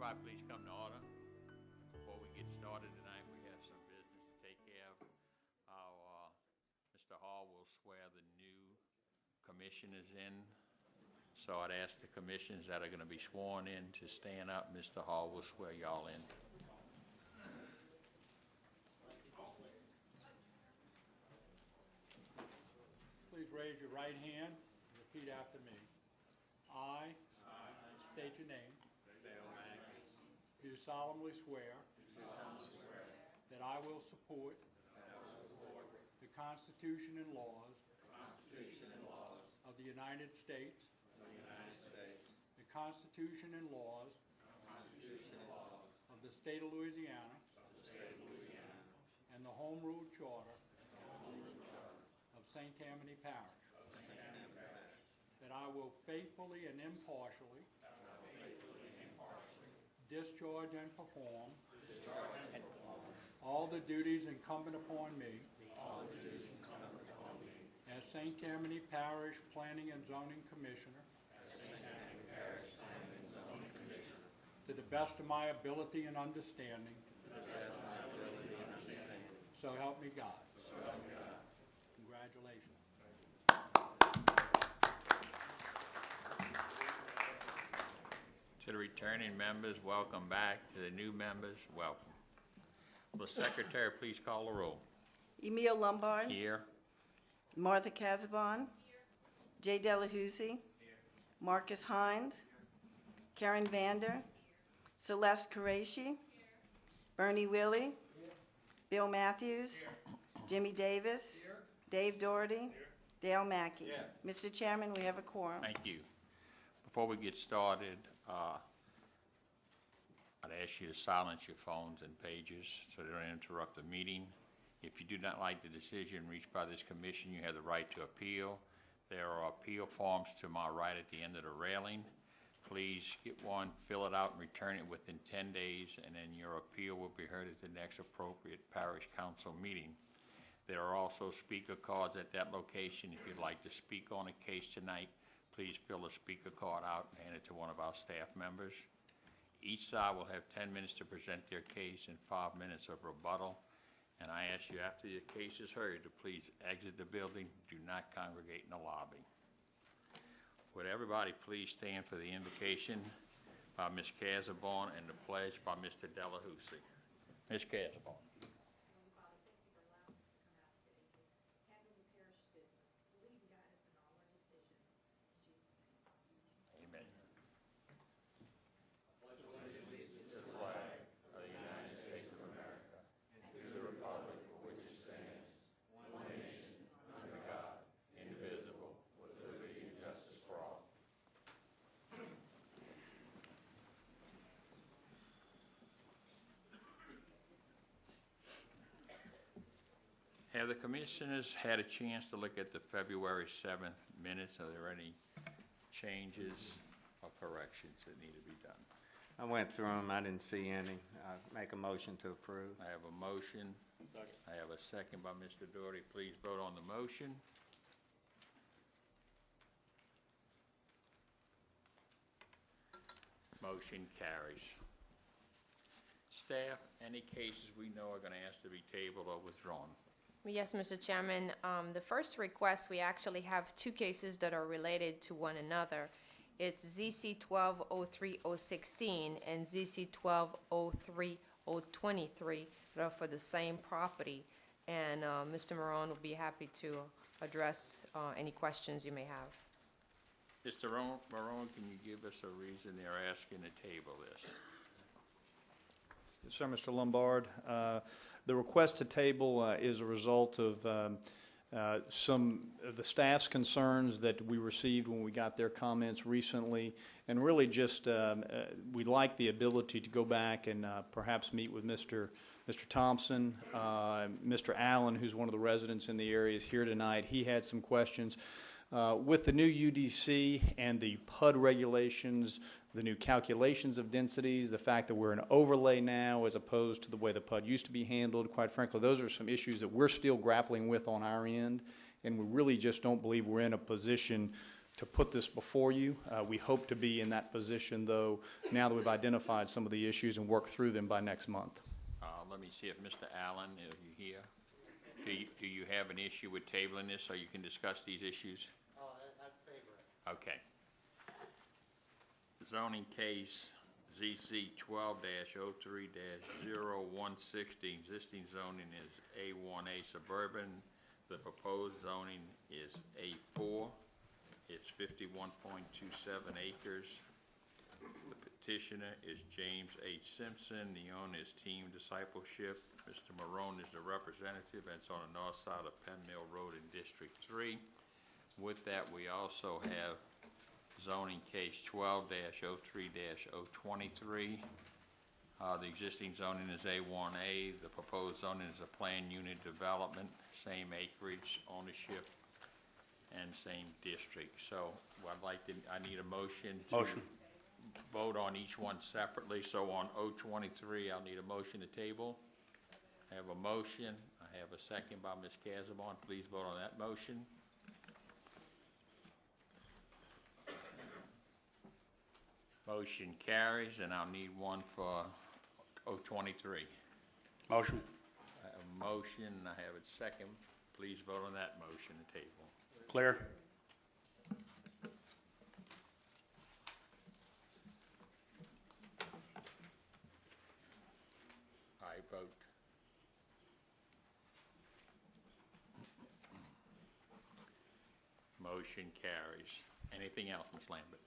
Everybody please come to order. Before we get started tonight, we have some business to take care of. Mr. Hall will swear the new commissioners in. So I'd ask the commissioners that are going to be sworn in to stand up. Mr. Hall will swear y'all in. Please raise your right hand and repeat after me. I state your name. Do solemnly swear that I will support the Constitution and laws of the United States, the Constitution and laws of the State of Louisiana, and the Home Rule Charter of St. Tammany Parish, that I will faithfully and impartially discharge and perform all the duties incumbent upon me as St. Tammany Parish Planning and Zoning Commissioner to the best of my ability and understanding. So help me God. Congratulations. To the returning members, welcome back. To the new members, welcome. Will the secretary please call the roll? Emil Lombard. Here. Martha Casabon. Jay Delahousie. Marcus Hines. Karen Vander. Celeste Qureshi. Bernie Willie. Bill Matthews. Jimmy Davis. Dave Doherty. Dale Mackey. Mr. Chairman, we have a quorum. Thank you. Before we get started, I'd ask you to silence your phones and pages so they don't interrupt the meeting. If you do not like the decision reached by this commission, you have the right to appeal. There are appeal forms to my right at the end of the railing. Please get one, fill it out, and return it within 10 days, and then your appeal will be heard at the next appropriate parish council meeting. There are also speaker cards at that location. If you'd like to speak on a case tonight, please fill a speaker card out and hand it to one of our staff members. Each side will have 10 minutes to present their case and 5 minutes of rebuttal. And I ask you, after your case is heard, to please exit the building. Do not congregate in the lobby. Would everybody please stand for the invocation by Ms. Casabon and the pledge by Mr. Delahousie. Ms. Casabon. Have the commissioners had a chance to look at the February 7th minutes? Are there any changes or corrections that need to be done? I went through them. I didn't see any. Make a motion to approve. I have a motion. Second. I have a second by Mr. Doherty. Please vote on the motion. Motion carries. Staff, any cases we know are going to ask to be tabled or withdrawn? Yes, Mr. Chairman. The first request, we actually have two cases that are related to one another. It's ZC 12-03016 and ZC 12-03023 that are for the same property. And Mr. Marone will be happy to address any questions you may have. Mr. Marone, can you give us a reason they're asking to table this? Yes, sir, Mr. Lombard. The request to table is a result of some of the staff's concerns that we received when we got their comments recently, and really just we'd like the ability to go back and perhaps meet with Mr. Thompson, Mr. Allen, who's one of the residents in the area, is here tonight. He had some questions. With the new UDC and the PUD regulations, the new calculations of densities, the fact that we're an overlay now as opposed to the way the PUD used to be handled, quite frankly, those are some issues that we're still grappling with on our end, and we really just don't believe we're in a position to put this before you. We hope to be in that position, though, now that we've identified some of the issues and work through them by next month. Let me see if Mr. Allen, are you here? Do you have an issue with tabling this so you can discuss these issues? I'd favor it. Okay. Zoning case ZC 12-03-0160, existing zoning is A1A suburban. The proposed zoning is A4. It's 51.27 acres. The petitioner is James H. Simpson. The owner is Team Discipleship. Mr. Marone is the representative, and it's on the north side of Penn Mill Road in District 3. With that, we also have zoning case 12-03-023. The existing zoning is A1A. The proposed zoning is a planned unit development, same acreage, ownership, and same district. So I need a motion to vote on each one separately. So on 023, I'll need a motion to table. I have a motion. I have a second by Ms. Casabon. Please vote on that motion. Motion carries, and I'll need one for 023. Motion. I have a motion, I have a second. Please vote on that motion to table. Clear. I vote. Motion carries. Anything else, Ms. Lambert?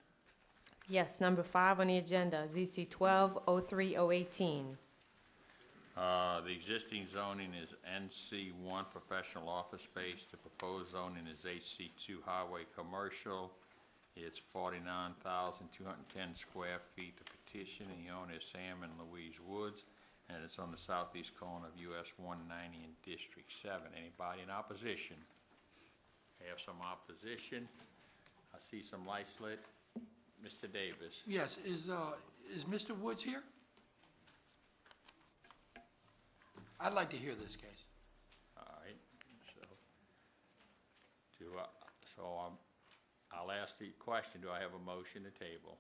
Yes, number 5 on the agenda, ZC 12-03-018. The existing zoning is NC1 professional office space. The proposed zoning is HC2 highway commercial. It's 49,210 square feet. The petitioner, the owner is Sam and Louise Woods, and it's on the southeast corner of US 190 in District 7. Anybody in opposition? I have some opposition. I see some lights lit. Mr. Davis. Yes, is Mr. Woods here? I'd like to hear this case. All right, I'll ask the question, do I have a motion to table?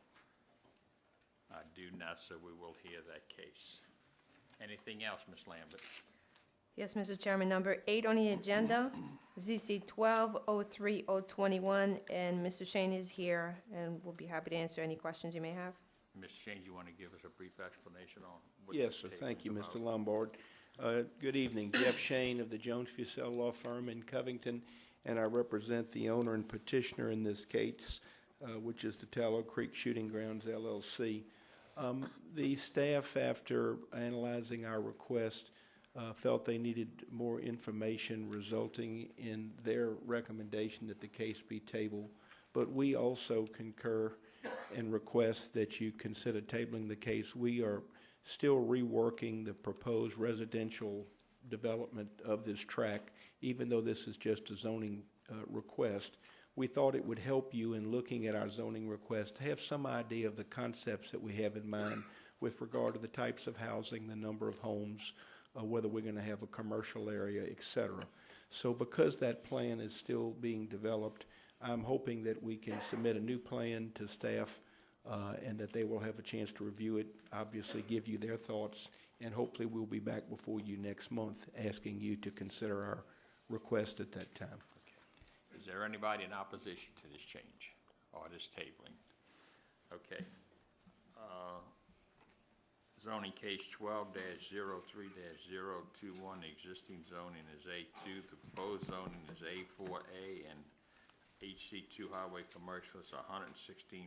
I do not, so we will hear that case. Anything else, Ms. Lambert? Yes, Mr. Chairman, number 8 on the agenda, ZC 12-03-021, and Mr. Shane is here, and we'll be happy to answer any questions you may have. Mr. Shane, you want to give us a brief explanation on what Yes, this sir. table Thank is you, about? Mr. Lombard. Good evening. Jeff Shane of the Jones Fussell Law Firm in Covington, and I represent the owner and petitioner in this case, which is the Tallow Creek Shooting Grounds LLC. The staff, after analyzing our request, felt they needed more information, resulting in their recommendation that the case be tabled. But we also concur and request that you consider tabling the case. We are still reworking the proposed residential development of this tract, even though this is just a zoning request. We thought it would help you in looking at our zoning request to have some idea of the concepts that we have in mind with regard to the types of housing, the number of homes, whether we're going to have a commercial area, et cetera. So because that plan is still being developed, I'm hoping that we can submit a new plan to staff and that they will have a chance to review it, obviously give you their thoughts, and hopefully we'll be back before you next month asking you to consider our request at that time. Okay. Is there anybody in opposition to this change or this tabling? Okay. Zoning case 12-03-021, the existing zoning is A2, the proposed zoning is A4A, and HC2 highway commercial is 116.3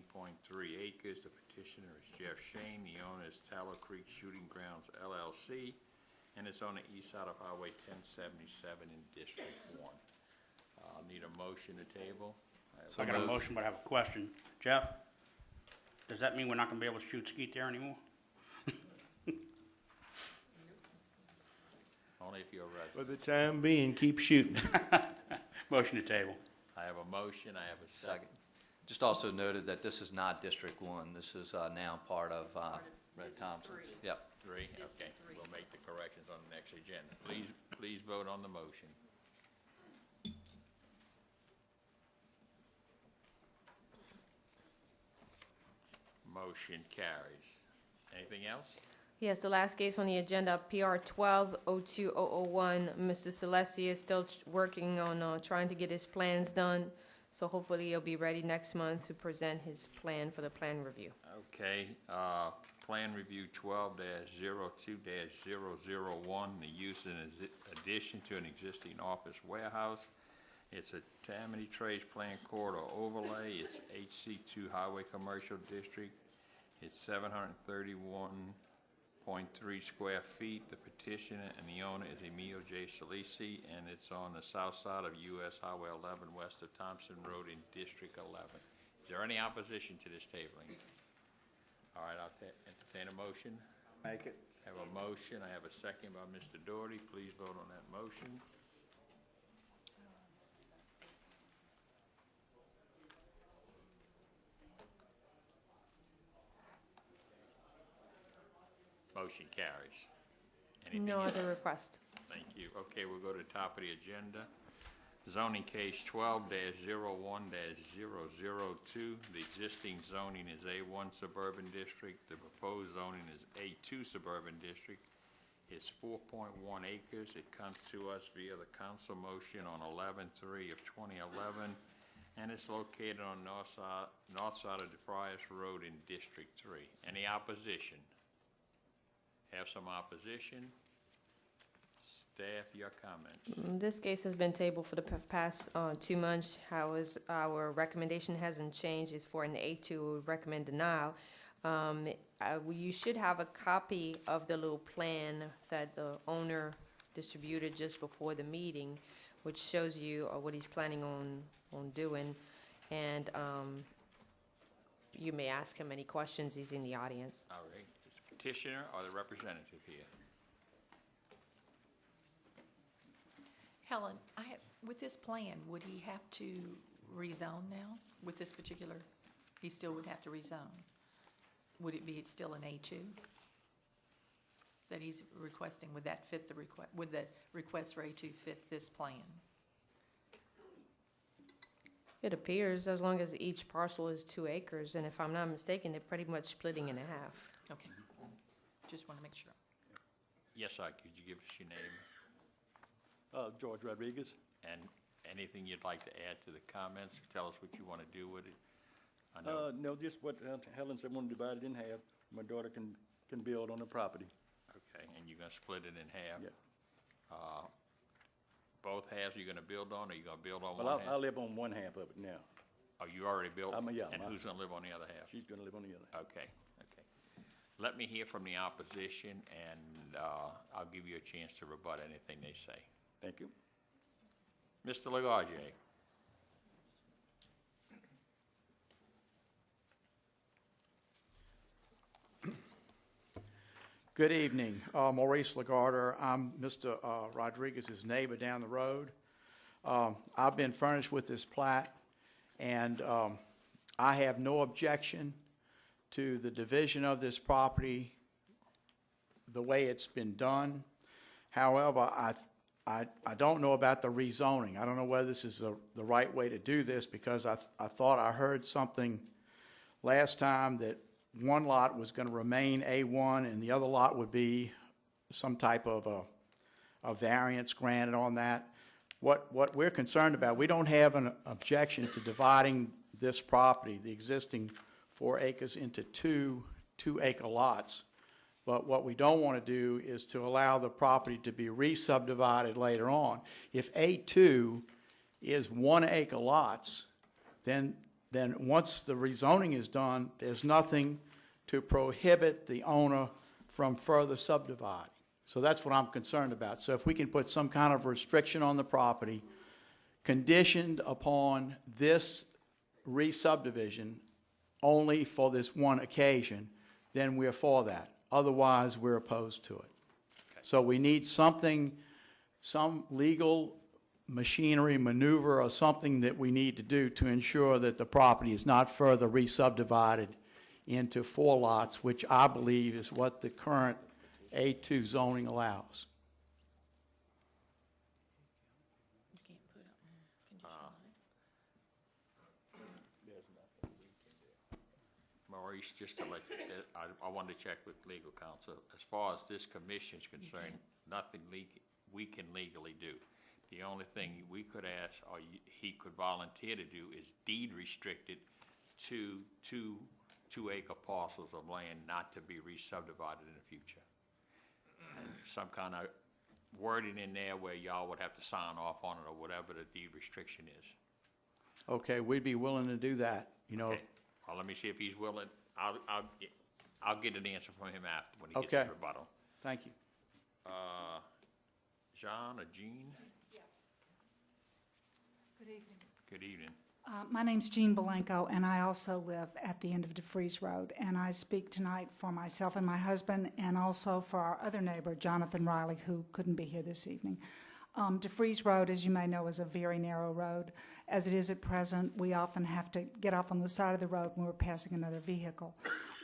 acres. The petitioner is Jeff Shane. The owner is Tallow Creek Shooting Grounds LLC, and it's on the east side of Highway 1077 in District 1. I'll need a motion to table. So I got a motion, but I have a question. Jeff, does that mean we're not gonna be able to shoot skeet there anymore? Only if you're ready. For the time being, keep shooting. Motion to table. I have a motion, I have a second. Just also noted that this is not District 1. This is now part of Red Thompson. Yep. 3, okay. We'll make the corrections on the next agenda. Please vote on the motion. Motion carries. Anything else? Yes, the last case on the agenda, PR 12-02001. Mr. Celestia is still working on trying to get his plans done, so hopefully he'll be ready next month to present his plan for the plan review. Okay, Plan Review 12-02-001, the use in addition to an existing office warehouse. It's a Tammany Trades Plan Corridor Overlay. It's HC2 Highway Commercial District. It's 731.3 square feet. The petitioner and the owner is Emilio J. Salisi, and it's on the south side of US Highway 11 west of Thompson Road in District 11. Is there any opposition to this tabling? All right, I'll entertain a motion. Make it. Have a motion. I have a second by Mr. Doherty. Please vote on that motion. Motion carries. Anything No else? other request. Thank you. Okay, we'll go to the top of the agenda. Zoning case 12-01-002. The existing zoning is A1 Suburban District. The proposed zoning is A2 Suburban District. It's 4.1 acres. It comes to us via the council motion on 11/3 of 2011, and it's located on north side of DeFrias Road in District 3. Any opposition? Have some opposition? Staff, your comments. This case has been tabled for the past 2 months. Our recommendation hasn't changed. It's for an A2. We would recommend denial. You should have a copy of the little plan that the owner distributed just before the meeting, which shows you what he's planning on doing. And you may ask him any questions. He's in the audience. All right. Is the petitioner or the representative here? Helen, with this plan, would he have to rezone now? With this particular, he still would have to rezone? Would it be still an A2 that he's requesting? Would that fit the request, would the request for A2 fit this plan? It appears, as long as each parcel is 2 acres, and if I'm not mistaken, they're pretty much splitting in half. Okay, just want to make sure. Yes, sir. Could you give us your name George Rodriguez. and anything you'd like to add to the comments? Tell us what you want to do with it. I know. No, just what Helen said, want to divide it in half. My daughter can build on the property. Okay, and you're going to split it in half? Yeah. Both halves you're going to build on, or you're going to build on Well, one I half? live on one half of it now. Oh, you already built? Yeah. And who's going to live on the other half? She's going to live on the other. Okay, okay. Let me hear from the opposition, and I'll give you a chance to rebut anything they say. Thank you. Mr. Lagarde. Good evening. Maurice Lagarder. I'm Mr. Rodriguez's neighbor down the road. I've been furnished with this plat, and I have no objection to the division of this property the way it's been done. However, I don't know about the rezoning. I don't know whether this is the right way to do this, because I thought I heard something last time that one lot was going to remain A1 and the other lot would be some type of a variance granted on that. What we're concerned about, we don't have an objection to dividing this property, the existing 4 acres, into two 2-acre lots. But what we don't want to do is to allow the property to be re-subdivided later on. If A2 is 1-acre lots, then once the rezoning is done, there's nothing to prohibit the owner from further subdividing. So that's what I'm concerned about. So if we can put some kind of restriction on the property conditioned upon this re-subdivision only for this one occasion, then we're for that. Otherwise, we're opposed to it. Okay. So we need something, some legal machinery, maneuver, or something that we need to do to ensure that the property is not further re-subdivided into 4 lots, which I believe is what the current A2 zoning allows. You can't put up condition on it. Maurice, just to let, I wanted to check with legal counsel. As far as this commission is concerned, nothing we can legally do. The only thing we could ask, or he could volunteer to do, is deed restrict it to two-acre parcels of land not to be re-subdivided in the future. And some kind of wording in there where y'all would have to sign off on it or whatever the deed restriction is. Okay, we'd be willing to do that, you know. Okay. Well, let me see if he's willing. I'll get an answer from him after, when he gets Okay. his rebuttal. Thank you. John or Jean? Yes. Good evening. Good evening. My name's Jean Belenko, and I also live at the end of DeFreeze Road. And I speak tonight for myself and my husband, and also for our other neighbor, Jonathan Riley, who couldn't be here this evening. DeFreeze Road, as you may know, is a very narrow road. As it is at present, we often have to get off on the side of the road when we're passing another vehicle.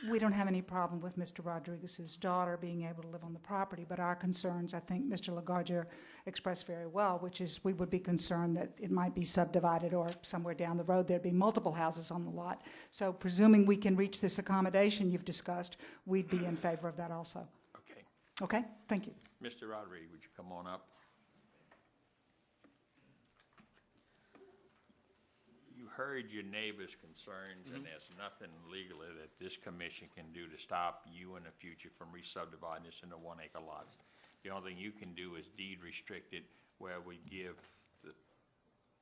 We don't have any problem with Mr. Rodriguez's daughter being able to live on the property, but our concerns, I think Mr. LaGardia expressed very well, which is we would be concerned that it might be subdivided, or somewhere down the road there'd be multiple houses on the lot. So presuming we can reach this accommodation you've discussed, we'd be in favor of that also. Okay. Okay? Thank you. Mr. Rodriguez, would you come on up? You heard your neighbor's concerns, and there's nothing legally that this commission can do to stop you in the future from re-subdividing this into 1-acre lots. The only thing you can do is deed restrict it, where we give the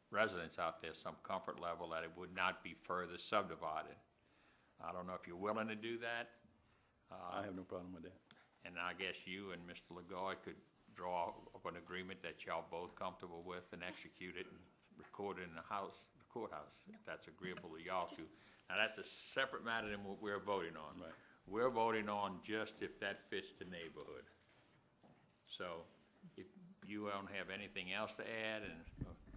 residents out there some comfort level that it would not be further subdivided. I don't know if you're willing to do that. I have no problem with that. And I guess you and Mr. LaGarde could draw up an agreement that y'all both comfortable with and execute it and record it in the courthouse, if that's agreeable to y'all two. Now, that's a separate matter than what we're voting on. Right. We're voting on just if that fits the neighborhood. So if you don't have anything else to add, and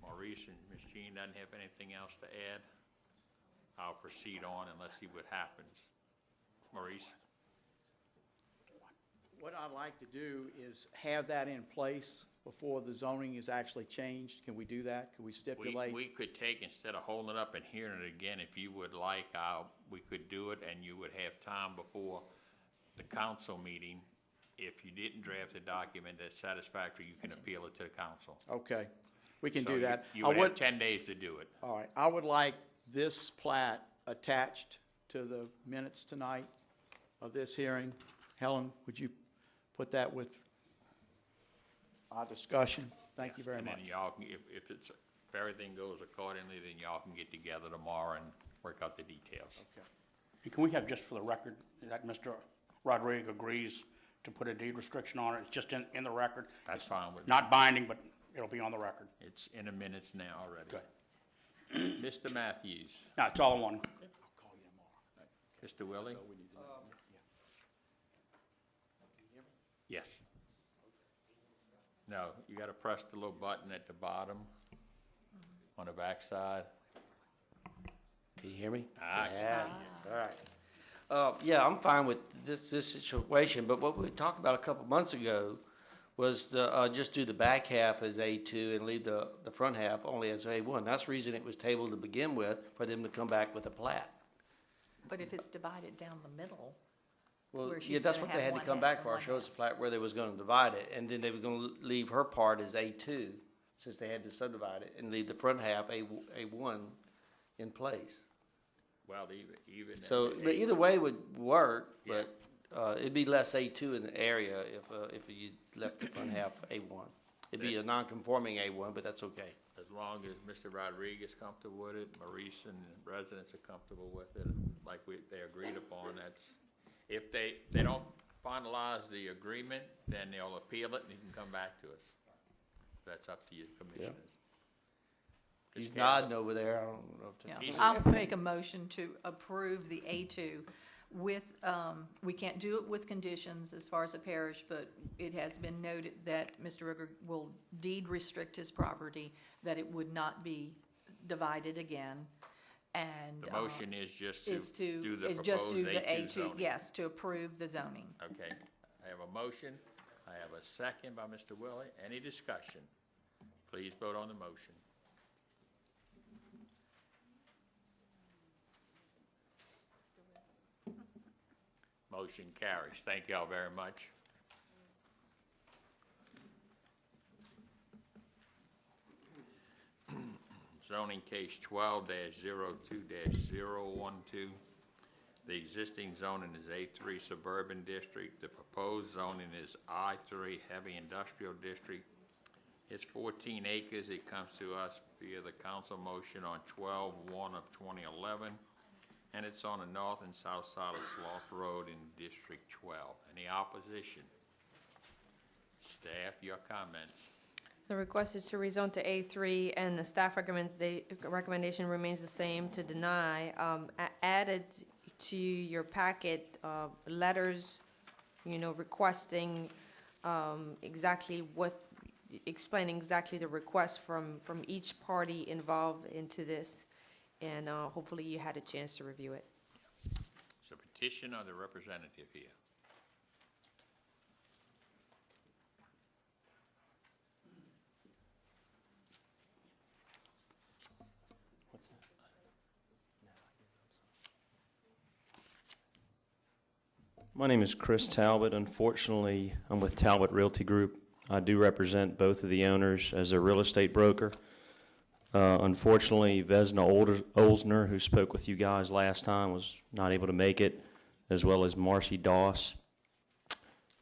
Maurice and Ms. Jean doesn't have anything else to add, I'll proceed on and let's see what happens. Maurice? What I'd like to do is have that in place before the zoning is actually changed. Can we do that? Can we stipulate? We could take, instead of holding it up and hearing it again, if you would like, we could do it, and you would have time before the council meeting. If you didn't draft a document that's satisfactory, you can appeal it to the council. Okay, we can So do that. You would have 10 days to do it. All right, I would like this plat attached to the minutes tonight of this hearing. Helen, would you put that with our discussion? Thank you very And much. then y'all, if everything goes accordingly, then y'all can get together tomorrow and work out the details. Okay. And can we have, just for the record, that Mr. Rodriguez agrees to put a deed restriction on it? It's just in the record. That's fine with me. Not binding, but it'll be on the record. It's in the minutes now already. Good. Mr. Matthews. No, it's all in one. I'll call you tomorrow. Mr. Willie? Yes. No, you gotta press the little button at the bottom on the back side. Can you hear me? Ah, Yeah, all right. Yeah, I'm fine with this situation, but what we talked about a couple months ago was to just do the back half as A2 and leave the front half only as A1. That's the reason it was tabled to begin with, for them to come back with a plat. But if it's divided down the middle, Well, where yeah, she's that's gonna what they have had to one come half back and for, one show us half. a plat where they was gonna divide it, and then they were gonna leave her part as A2, since they had to subdivide it, and leave the front half A1 in place. well, even. So, but either way would work, but, it'd be less A2 in the area if you left the front half A1. It'd be a non-conforming A1, but that's okay. As long as Mr. Rodriguez is comfortable with it, Maurice and the residents are comfortable with it, like they agreed upon, that's, if they don't finalize the agreement, then they'll appeal it and you can come back to us. That's up to you commissioners. He's nodding over there, I don't know if yeah. to. I'll make a motion to approve the A2 with, we can't do it with conditions as far as the parish, but it has been noted that Mr. Rooker will deed restrict his property, that it would not be divided again, and. The motion is just is to do the is just proposed do the A2 A2, zoning. yes, to approve the zoning. Okay, I have a motion, I have a second by Mr. Willie, any discussion? Please vote on the motion. Motion carries. Thank y'all very much. Zoning case 12-02-012. The existing zoning is A3 Suburban District. The proposed zoning is I3 Heavy Industrial District. It's 14 acres. It comes to us via the council motion on 12/1 of 2011, and it's on the north and south side of Sloth Road in District 12. Any opposition? Staff, your comments. The request is to rezone to A3, and the staff recommendation remains the same, to deny. Added to your packet, letters, requesting exactly explaining exactly the request from each party involved into this, and hopefully you had a chance to review it. So petition or the representative here? My name is Chris Talbot. Unfortunately, I'm with Talbot Realty Group. I do represent both of the owners as a real estate broker. Unfortunately, Vesna Olsner, who spoke with you guys last time, was not able to make it, as well as Marcy Doss.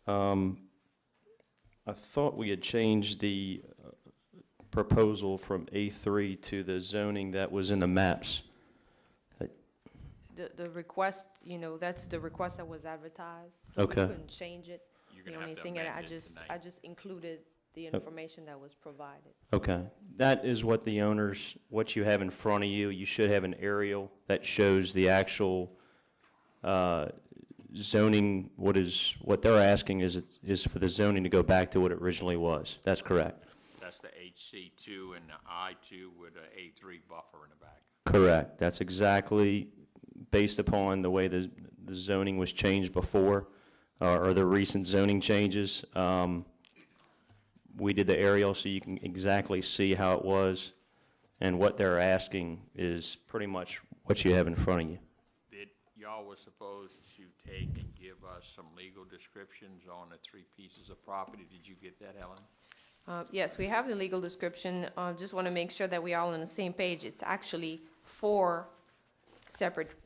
I thought we had changed the proposal from A3 to the zoning that was in the maps. The request, that's the request that was advertised, so we Okay. couldn't change it. You're The gonna only have to thing that amend I it just tonight. included the information that was provided. Okay, that is what the owners, what you have in front of you. You should have an aerial that shows the actual zoning. What they're asking is for the zoning to go back to what it originally was. That's correct. That's the HC2 and the I2 with an A3 buffer in the back. Correct. That's exactly based upon the way the zoning was changed before, or the recent zoning changes. We did the aerial so you can exactly see how it was, and what they're asking is pretty much what you have in front of you. Y'all were supposed to take and give us some legal descriptions on the 3 pieces of property. Did you get that, Helen? Yes, we have the legal description. Just want to make sure that we're all on the same page. It's actually 4 separate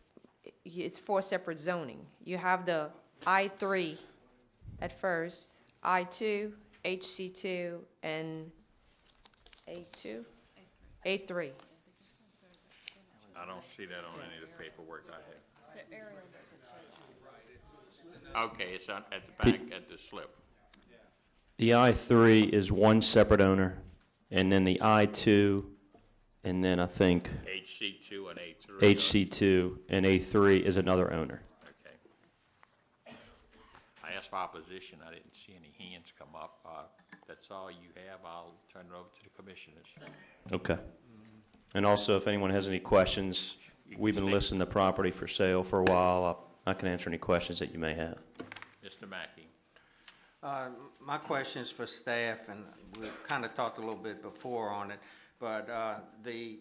zoning. You have the I3 at first, I2, HC2, and A2? A3. I don't see that on any of the paperwork I have. Okay, it's at the back, at the slip. The I3 is one separate owner, and then the I2, and then I think HC2 and A3. HC2 and A3 is another owner. Okay. I asked for opposition. I didn't see any hands come up. That's all you have. I'll turn it over to the commissioners. Okay. And also, if anyone has any questions, we've been listing the property for sale for a while. I can answer any questions that you may have. Mr. Mackey. My question is for staff, and we've kind of talked a little bit before on it, but the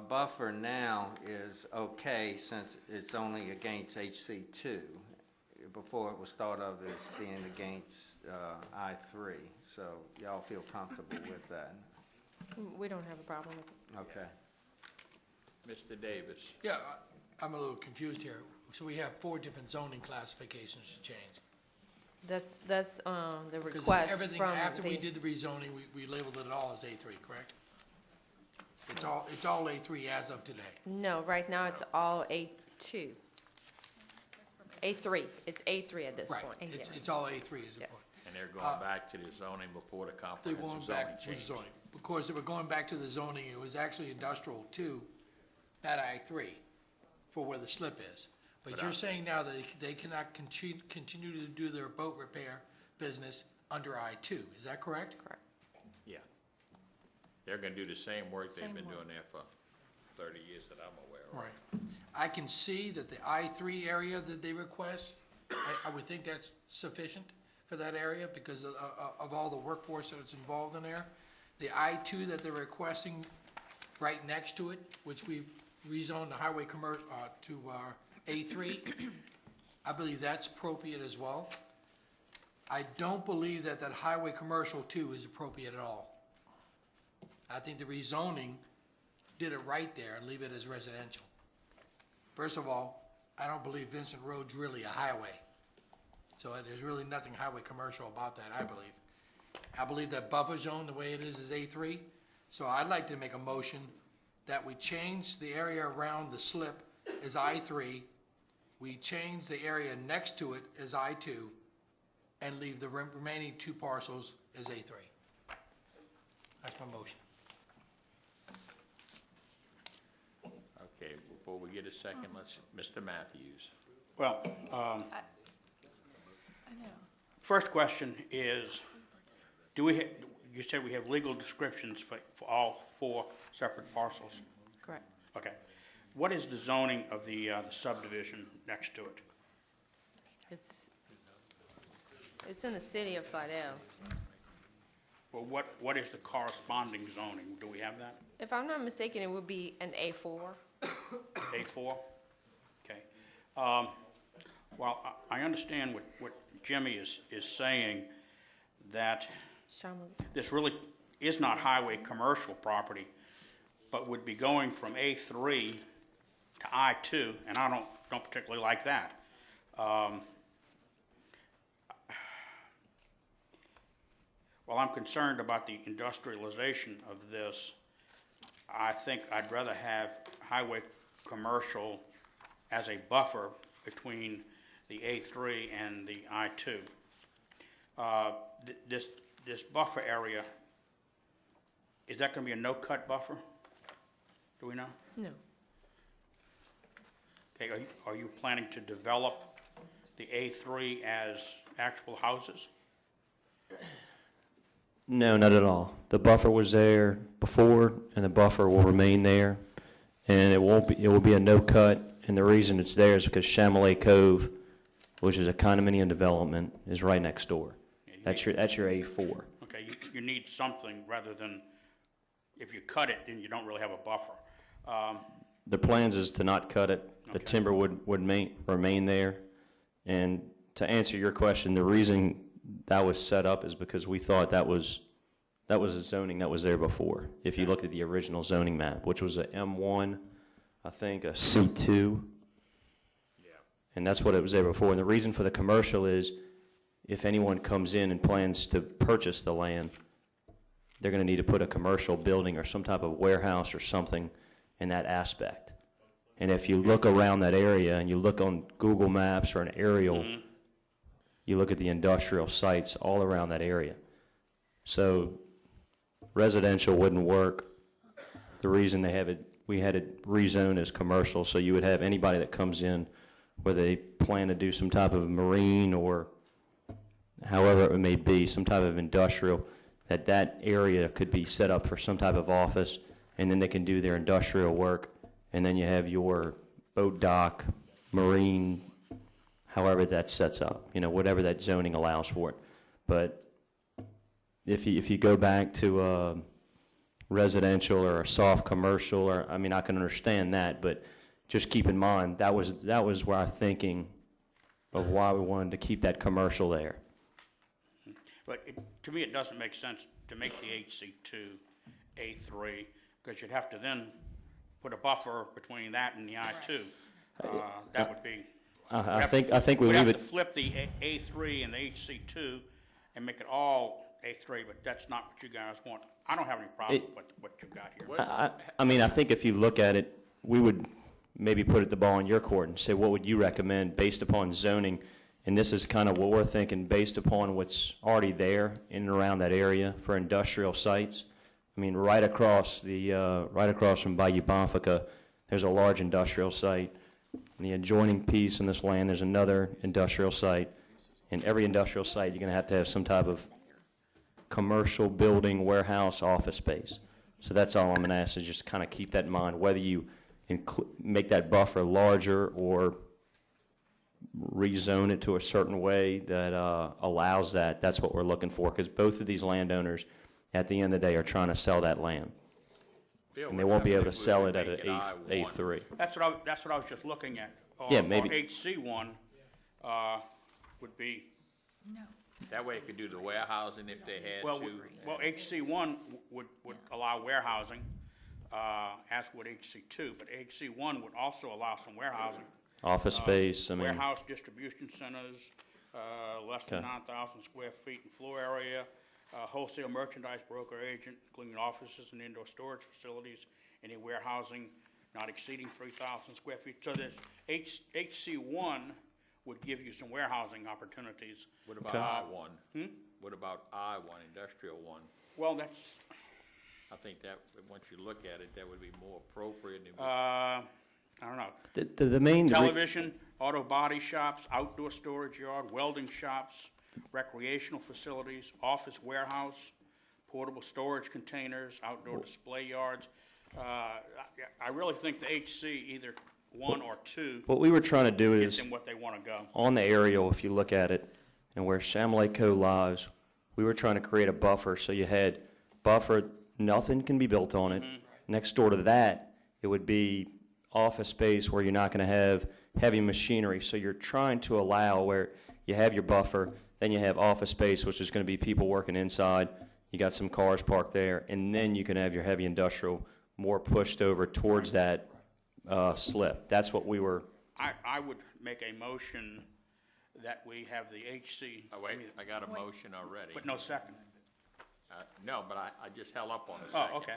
buffer now is okay since it's only against HC2. Before it was thought of as being against I3, so y'all feel comfortable with that? We don't have a problem with it. Okay. Mr. Davis. Yeah, I'm a little confused here. So we have 4 different zoning classifications to change. That's the Because request everything, from after we the, did the rezoning, we labeled it all as A3, correct? It's all A3 as of today. no, right now it's all A2. A3, it's A3 at this Right, point. Yes. it's all A3 is the Yes. point. And they're going back to the zoning before the They're comprehensive going zoning back to the change. zoning. Because they were going back to the zoning, it was actually industrial 2, not I3, for where the slip is. But you're saying now that they cannot continue to do their boat repair business under I2, is that correct? Correct. Yeah. They're gonna do the same work they've Same been work. doing there for 30 years that I'm aware of. Right. I can see that the I3 area that they request, I would think that's sufficient for that area because of all the workforce that's involved in there. The I2 that they're requesting right next to it, which we've rezoned the highway to A3, I believe that's appropriate as well. I don't believe that highway commercial 2 is appropriate at all. I think the rezoning did it right there and leave it as residential. First of all, I don't believe Vincent Road's really a highway. So there's really nothing highway commercial about that, I believe. I believe that buffer zone, the way it is A3. So I'd like to make a motion that we change the area around the slip as I3. We change the area next to it as I2 and leave the remaining 2 parcels as A3. That's my motion. Okay, before we get a second, let's, Mr. Matthews. Well, I know. first question is, do we, you said we have legal descriptions for all 4 separate parcels? Correct. Okay. What is the zoning of the subdivision next to it? It's in the city of Slidell. Well, what is the corresponding zoning? Do we have that? If I'm not mistaken, it would be an A4. A4? Okay. Well, I understand what Jimmy is saying, that this really is not highway commercial property, but would be going from A3 to I2, and I don't particularly like that. While I'm concerned about the industrialization of this, I think I'd rather have highway commercial as a buffer between the A3 and the I2. This buffer area, is that going to be a no-cut buffer? Do we know? No. Okay, are you planning to develop the A3 as actual houses? No, not at all. The buffer was there before, and the buffer will remain there, and it will be a no-cut, and the reason it's there is because Chamelet Cove, which is a condominium development, is right next door. That's your A4. Okay, you need something rather than, if you cut it, then you don't really have a buffer. The plans is to not cut it. The Okay. timber would remain there. And to answer your question, the reason that was set up is because we thought that was a zoning that was there before. If you looked at the original zoning map, which was a M1, I think a C2. Yeah. And that's what it was there before. And the reason for the commercial is if anyone comes in and plans to purchase the land, they're going to need to put a commercial building or some type of warehouse or something in that aspect. And if you look around that area and you look on Google Maps or an aerial, you look at the industrial sites all around that area. So residential wouldn't work. The reason we had it rezoned as commercial, so you would have anybody that comes in where they plan to do some type of marine or however it may be, some type of industrial, that area could be set up for some type of office, and then they can do their industrial work, and then you have your boat dock, marine, however that sets up, whatever that zoning allows for it. But if you go back to residential or a soft commercial, I can understand that, but just keep in mind, that was where our thinking of why we wanted to keep that commercial there. But to me, it doesn't make sense to make the HC2 A3, because you'd have to then put a buffer between that and the I2. That would be... I think we we'd leave have it. to flip the A3 and the HC2 and make it all A3, but that's not what you guys want. I don't have any problem with what you've got here. I think if you look at it, we would maybe put the ball in your court and say, what would you recommend based upon zoning? And this is kind of what we're thinking based upon what's already there in and around that area for industrial sites. Right across from Bayou Bonfica, there's a large industrial site. In the adjoining piece in this land, there's another industrial site. In every industrial site, you're going to have some type of commercial building, warehouse, office space. So that's all I'm going to ask is just kind of keep that in mind, whether you make that buffer larger or rezone it to a certain way that allows that. That's what we're looking for, because both of these landowners, at the end of the day, are trying to sell that land. Bill, And they what won't be able to happens if sell we it at make an I1? A3. That's what I was just looking at. Yeah, maybe. Or HC1, would be, No. That way it could do the warehousing if they had well, to. well, HC1 would allow warehousing, as would HC2, but HC1 would also allow some warehousing. Office space, I mean, Warehouse distribution centers, less than Okay. 9,000 square feet in floor area, wholesale merchandise broker agent, including offices and indoor storage facilities, any warehousing not exceeding 3,000 square feet. So this HC1 would give you some warehousing opportunities. What about I-1? What about I-1, industrial 1? Well, that's, I think that, once you look at it, that would be more appropriate. Than I don't know. the main. Television, auto body shops, outdoor storage yard, welding shops, recreational facilities, office warehouse, portable storage containers, outdoor display yards. I really think the HC, either 1 or 2, What we were trying to do gets is, them what they want to go. on the aerial, if you look at it, and where Chamelais Co. lies, we were trying to create a buffer, so you had buffer, nothing can be built on it. Next door to that, it would be office space where you're not gonna have heavy machinery, so you're trying to allow where you have your buffer, then you have office space, which is gonna be people working inside, you got some cars parked there, and then you can have your heavy industrial more pushed over towards that slip. That's what we were. I would make a motion that we have the HC. Oh, wait, I got a motion already. But no second. No, but I just held up on a second. Oh, okay.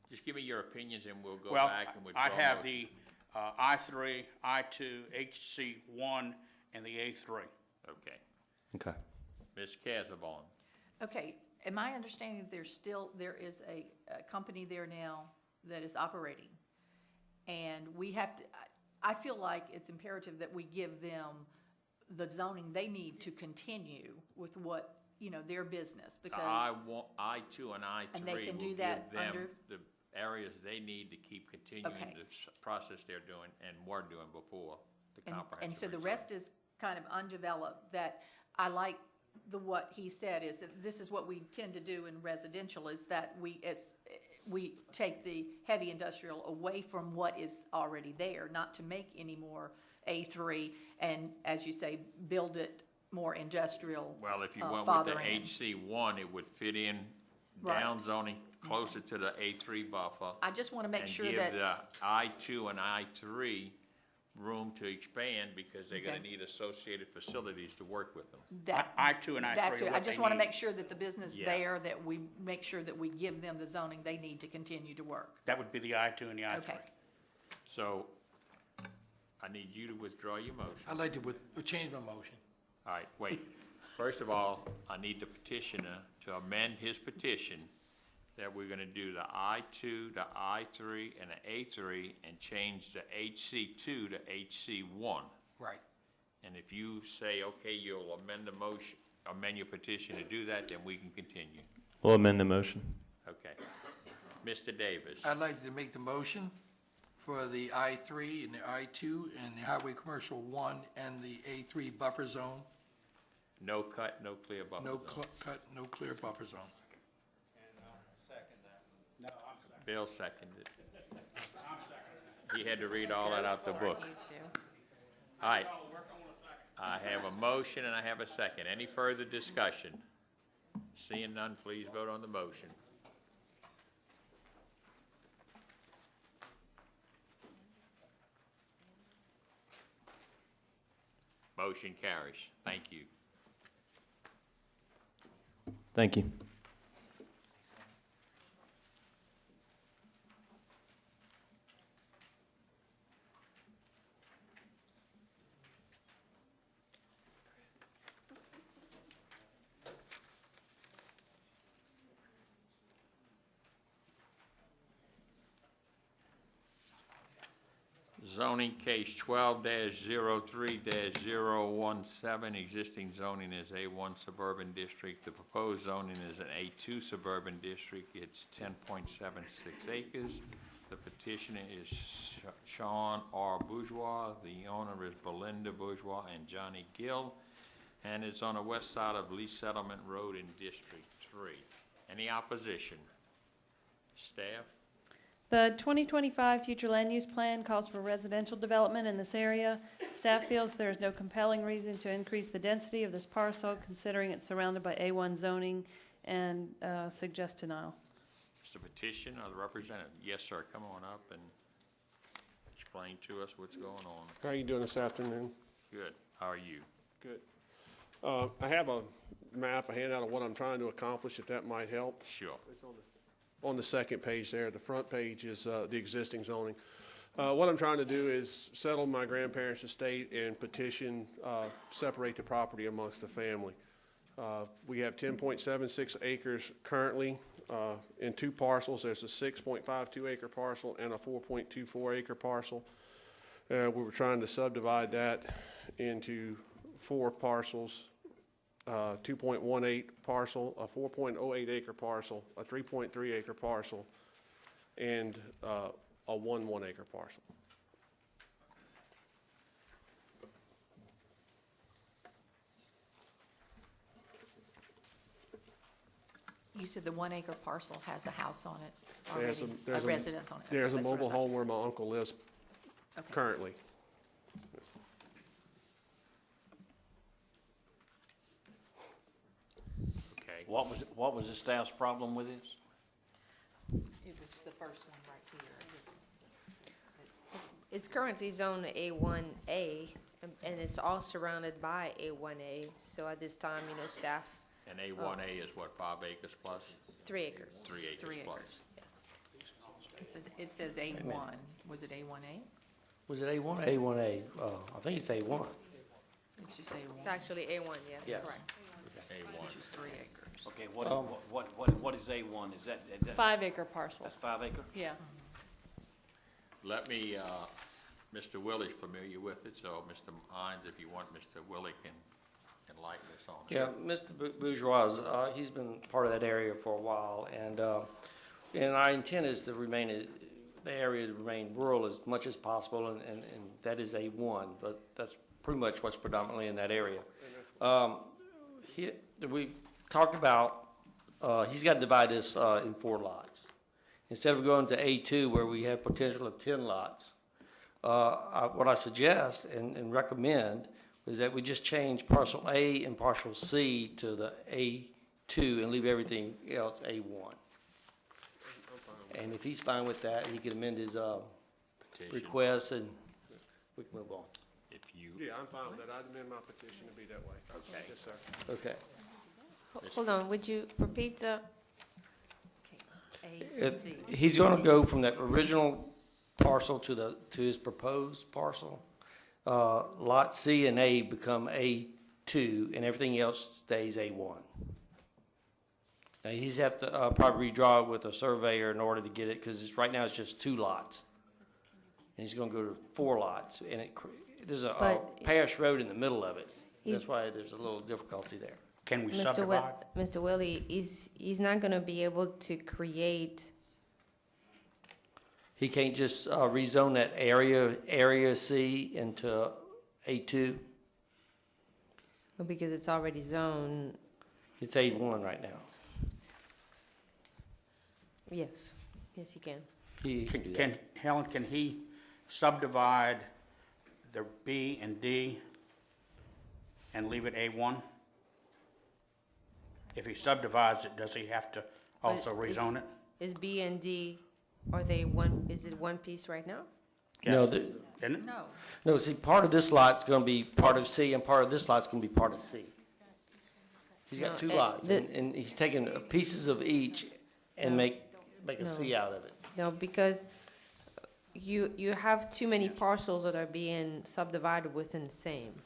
Just give me your opinions and we'll go Well, back and withdraw. I have motion. the I3, I2, HC1, and the A3. Okay. Okay. Ms. Casabon. Okay, am I understanding there is a company there now that is operating? And we have to, I feel like it's imperative that we give them the zoning they need to continue with what, their business, because. I2 and I3 And they can will do give that them under- the areas they need to keep continuing Okay. the process they're doing and were doing before the comprehensive. And so the result. rest is kind of undeveloped, that I like what he said, is that this is what we tend to do in residential, is that we take the heavy industrial away from what is already there, not to make any more A3, and as you say, build it more industrial. Well, if you went with farther the in. HC1, it would fit in Right. down zoning closer to the A3 buffer. I just want to make sure that. And give the I2 and I3 room to expand because they're gonna Okay. need associated facilities to work with them. That, I2 and I3 that's are it. what I just they want to need. make sure that the business Yeah. there, that we make sure that we give them the zoning they need to continue to work. That would be the I2 and the I3. Okay. So I need you to withdraw your motion. I'd like to change my motion. All right, wait. First of all, I need the petitioner to amend his petition that we're gonna do the I2, the I3, and the A3 and change the HC2 to HC1. Right. And if you say, okay, you'll amend the motion, amend your petition to do that, then we can continue. We'll amend the motion. Okay. Mr. Davis, I'd like to make the motion for the I3 and the I2 and the Highway Commercial 1 and the A3 buffer zone. no cut, no clear buffer No zone. cut, no clear buffer zone. Bill seconded. He had to read all that out the book. All right. I have a motion and I have a second. Any further discussion? Seeing none, please vote on the motion. Motion carries. Thank you. Thank you. Zoning case 12-03-017, existing zoning is A1 suburban district. The proposed zoning is an A2 suburban district. It's 10.76 acres. The petitioner is Sean R. Bourgeois. The owner is Belinda Bourgeois and Johnny Gill. And it's on the west side of Lee Settlement Road in District 3. Any opposition? Staff? The 2025 Future Land Use Plan calls for residential development in this area. Staff feels there is no compelling reason to increase the density of this parcel, considering it's surrounded by A1 zoning, and suggest denial. Mr. Petition or the representative? Yes, sir, come on up and explain to us what's going on. How are you doing this afternoon? Good. How are you? Good. I have a map, a handout of what I'm trying to accomplish, if that might help. Sure. It's on the second page there. The front page is the existing zoning. What I'm trying to do is settle my grandparents' estate and petition, separate the property amongst the family. We have 10.76 acres currently in two parcels. There's a 6.52 acre parcel and a 4.24 acre parcel. We were trying to subdivide that into 4 parcels, 2.18 parcel, a 4.08 acre parcel, a 3.3 acre parcel, and a 1 acre parcel. You said the 1 acre parcel has a house on it There's already, there's a residence on it. There's a That's what I mobile thought you home where said. my uncle lives Okay. currently. Okay. What was the staff's problem with this? It was the first one right here. It's currently zoned A1A, and it's all surrounded by A1A. So at this time, staff, And A1A is what, 5 acres plus? 3 acres. 3 acres 3 plus. acres, yes. It says A1. Was it A1A? Was it A1 or A1A? I think it's A1. It's just A1. It's actually A1, yes. Yes. Correct. A1. Which is 3 acres. Okay, what is A1? Is that? 5 acre parcels. That's 5 acre? Yeah. Let me, Mr. Willie's familiar with it, so Mr. Hines, if you want, Mr. Willie can enlighten us on it. Yeah, Mr. Bourgeois, he's been part of that area for a while, and our intent is to remain, the area to remain rural as much as possible, and that is A1, but that's pretty much what's predominantly in that area. We talked about, he's got to divide this in 4 lots. Instead of going to A2 where we have potential of 10 lots, what I suggest and recommend is that we just change parcel A and parcel C to the A2 and leave everything else A1. And if he's fine with that, he can amend his Petition. request and we can move on. If you, Yeah, I'm fine with that. I'd amend my petition to be that way. Okay. Yes, sir. Okay. Hold on, would you repeat the, He's going to go from that original parcel to his proposed parcel. Lot C and A become A2, and everything else stays A1. Now, he's have to probably redraw it with a surveyor in order to get it, because right now it's just 2 lots. And he's going to go to 4 lots, and there's a But- Parish Road in the middle of it. He's- That's why there's a little difficulty there. Can we Mr. subdivide? Mr. Willie, he's not gonna be able to create, He can't just rezone that area C into A2? because it's already zoned, It's A1 right now. yes, he can. He can do that. Helen, can he subdivide the B and D and leave it A1? If he subdivides it, does he have to also But rezone it? Is B and D, is it one piece right now? No, Yes. the- Isn't it? No. No, see, part of this lot's gonna be part of C, and part of this lot's gonna be part of C. He's got No, 2 and lots, the- and he's taking pieces of each and No. make a C No. out of it. No, because you have too many parcels that are being subdivided within the same.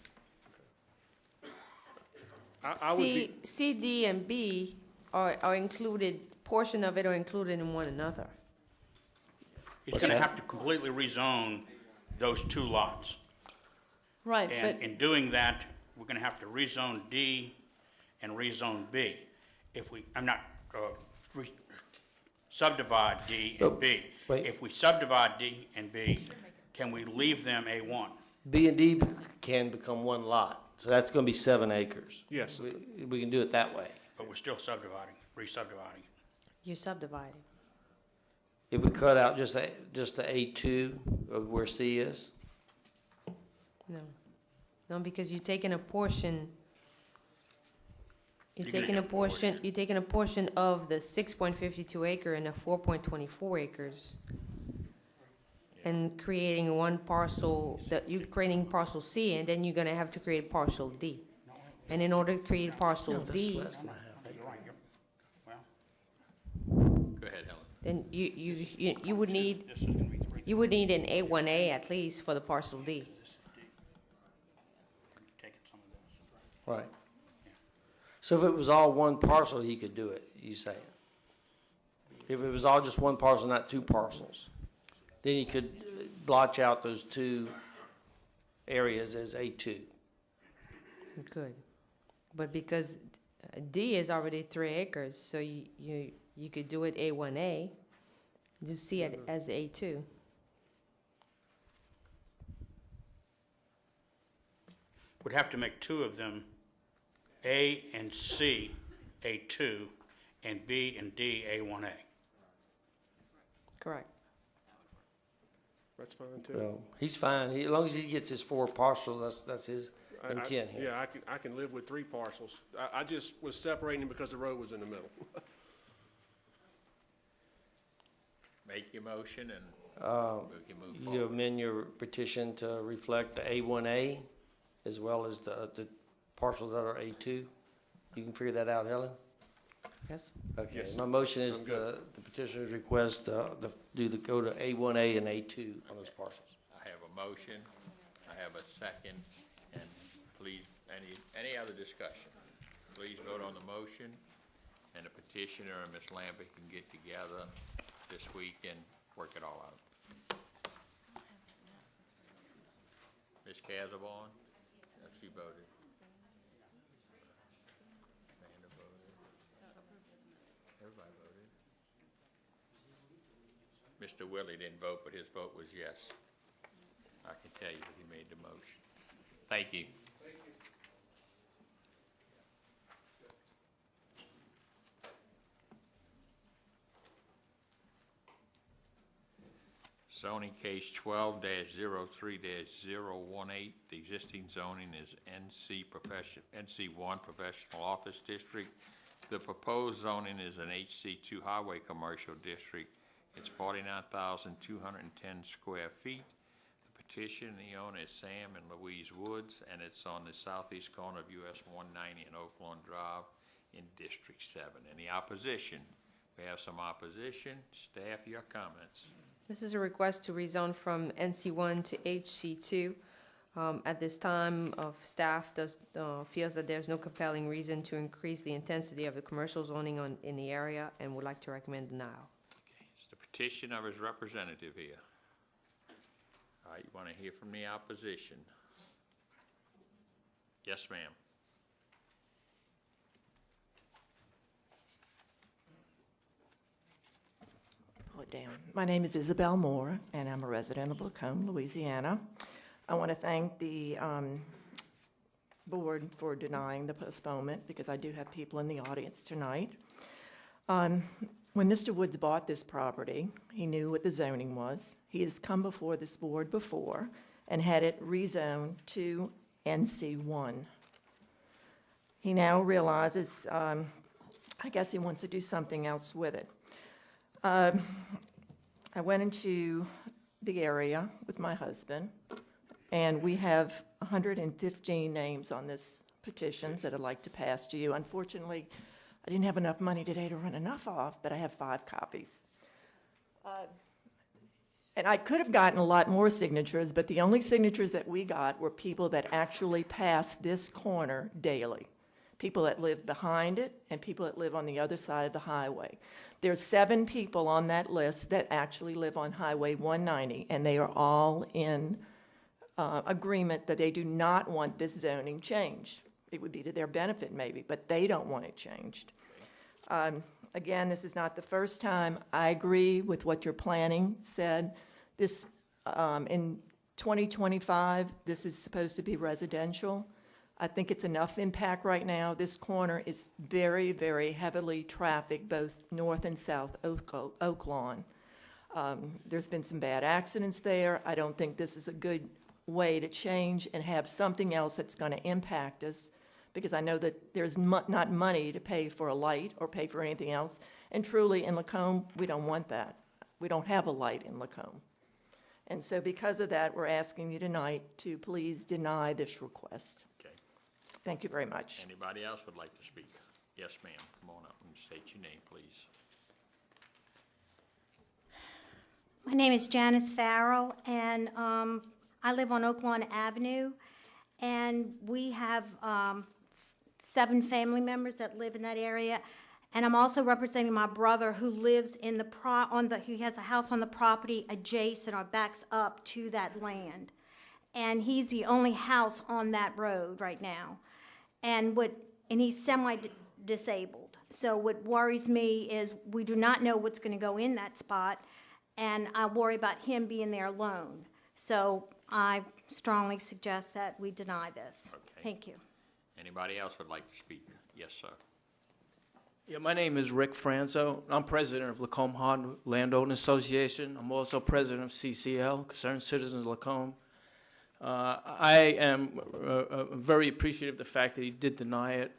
I would be, C, D, and B are included, portion of it are included in one another. He's What's gonna that? have to completely rezone those 2 lots. Right, And but in doing that, we're gonna have to rezone D and rezone B. If we, subdivide D and B. Wait. If we subdivide D and B, can we leave them A1? B and D can become 1 lot, so that's gonna be 7 acres. yes. We can do it that way. But we're still subdividing, re-subdividing it. You're subdividing. If we cut out just the A2 of where C is, No. No, because you're taking a portion, you're You're taking getting a a portion, you're taking a portion of the 6.52 acre and the 4.24 acres. And creating one parcel, that you're creating parcel C, and then you're gonna have to create parcel D. And in order to create parcel D, You're right, well, Go ahead, Helen. then you would need, this is gonna be 3. you would need an A1A at least for the parcel D. Taking some of this. Right. So if it was all one parcel, he could do it, you saying? If it was all just one parcel, not two parcels, then he could blotch out those two areas as A2. You could. But because D is already 3 acres, so you could do it A1A, do C as A2. Would have to make 2 of them, A and C, A2, and B and D, A1A. Correct. That's fine too. So he's fine, as long as he gets his 4 parcels, that's his intent here. Yeah, I can live with 3 parcels. I just was separating because the road was in the middle. Make your motion and we can move You forward. amend your petition to reflect the A1A as well as the parcels that are A2? You can figure that out, Helen? Yes. Okay, Yes. my motion is I'm good. the petitioner's request, go to A1A and A2 on those parcels. I have a motion, I have a second, and please, any other discussion? Please vote on the motion, and the petitioner and Ms. Lambert can get together this week and work it all out. Ms. Casabon, she voted. Amanda voted. Everybody voted. Mr. Willie didn't vote, but his vote was yes. I can tell you that he made the motion. Thank you. Zoning case 12-03-018. The existing zoning is NC1 Professional Office District. The proposed zoning is an HC2 Highway Commercial District. It's 49,210 square feet. The petition, the owner is Sam and Louise Woods, and it's on the southeast corner of US 190 and Oaklawn Drive in District 7. Any opposition? We have some opposition. Staff, your comments. This is a request to rezone from NC1 to HC2. At this time, staff feels that there's no compelling reason to increase the intensity of the commercial zoning in the area and would like to recommend denial. Okay, it's the petition of his representative here. All right, you want to hear from the opposition? Yes, ma'am. Down. My name is Isabel Moore, and I'm a resident of Lacombe, Louisiana. I want to thank the board for denying the postponement because I do have people in the audience tonight. When Mr. Woods bought this property, he knew what the zoning was. He has come before this board before and had it rezoned to NC1. He now realizes, I guess he wants to do something else with it. I went into the area with my husband, and we have 115 names on this petitions that I'd like to pass to you. Unfortunately, I didn't have enough money today to run enough off, but I have 5 copies. And I could have gotten a lot more signatures, but the only signatures that we got were people that actually pass this corner daily. People that live behind it and people that live on the other side of the highway. There's 7 people on that list that actually live on Highway 190, and they are all in agreement that they do not want this zoning changed. It would be to their benefit maybe, but they don't want it changed. Again, this is not the first time. I agree with what your planning said. This, in 2025, this is supposed to be residential. I think it's enough impact right now. This corner is very, very heavily trafficked, both north and south Oaklawn. There's been some bad accidents there. I don't think this is a good way to change and have something else that's going to impact us, because I know that there's not money to pay for a light or pay for anything else. And truly, in Lacombe, we don't want that. We don't have a light in Lacombe. And so because of that, we're asking you tonight to please deny this request. Okay. Thank you very much. Anybody else would like to speak? Yes, ma'am. Come on up and state your name, please. My name is Janice Farrell, and I live on Oak Lawn Avenue, and we have 7 family members that live in that area. And I'm also representing my brother who lives in he has a house on the property adjacent or backs up to that land. And he's the only house on that road right now. And he's semi-disabled. So what worries me is we do not know what's going to go in that spot, and I worry about him being there alone. So I strongly suggest that we deny this. Okay. Thank you. Anybody else would like to speak? Yes, sir. Yeah, my name is Rick Franzo. I'm president of Lacombe Hard Landowner Association. I'm also president of CCL, Concerned Citizens of Lacombe. I am very appreciative of the fact that he did deny it.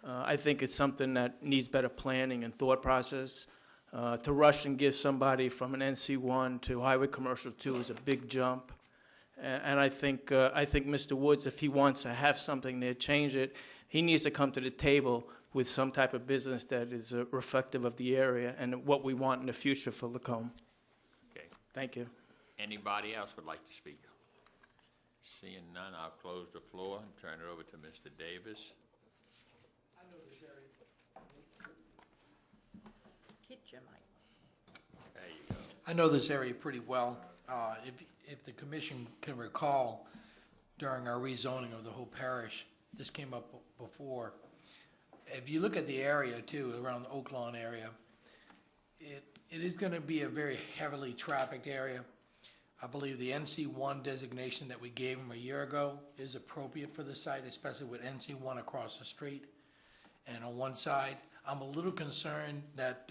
I think it's something that needs better planning and thought process. To rush and give somebody from an NC1 to Highway Commercial 2 is a big jump. And I think Mr. Woods, if he wants to have something there, change it, he needs to come to the table with some type of business that is reflective of the area and what we want in the future for Lacombe. Okay. Thank you. Anybody else would like to speak? Seeing none, I'll close the floor and turn it over to Mr. Davis. I know this area. There you go. I know this area pretty well. If the commission can recall, during our rezoning of the whole parish, this came up before. If you look at the area too, around the Oak Lawn area, it is going to be a very heavily trafficked area. I believe the NC1 designation that we gave them a year ago is appropriate for the site, especially with NC1 across the street and on one side. I'm a little concerned that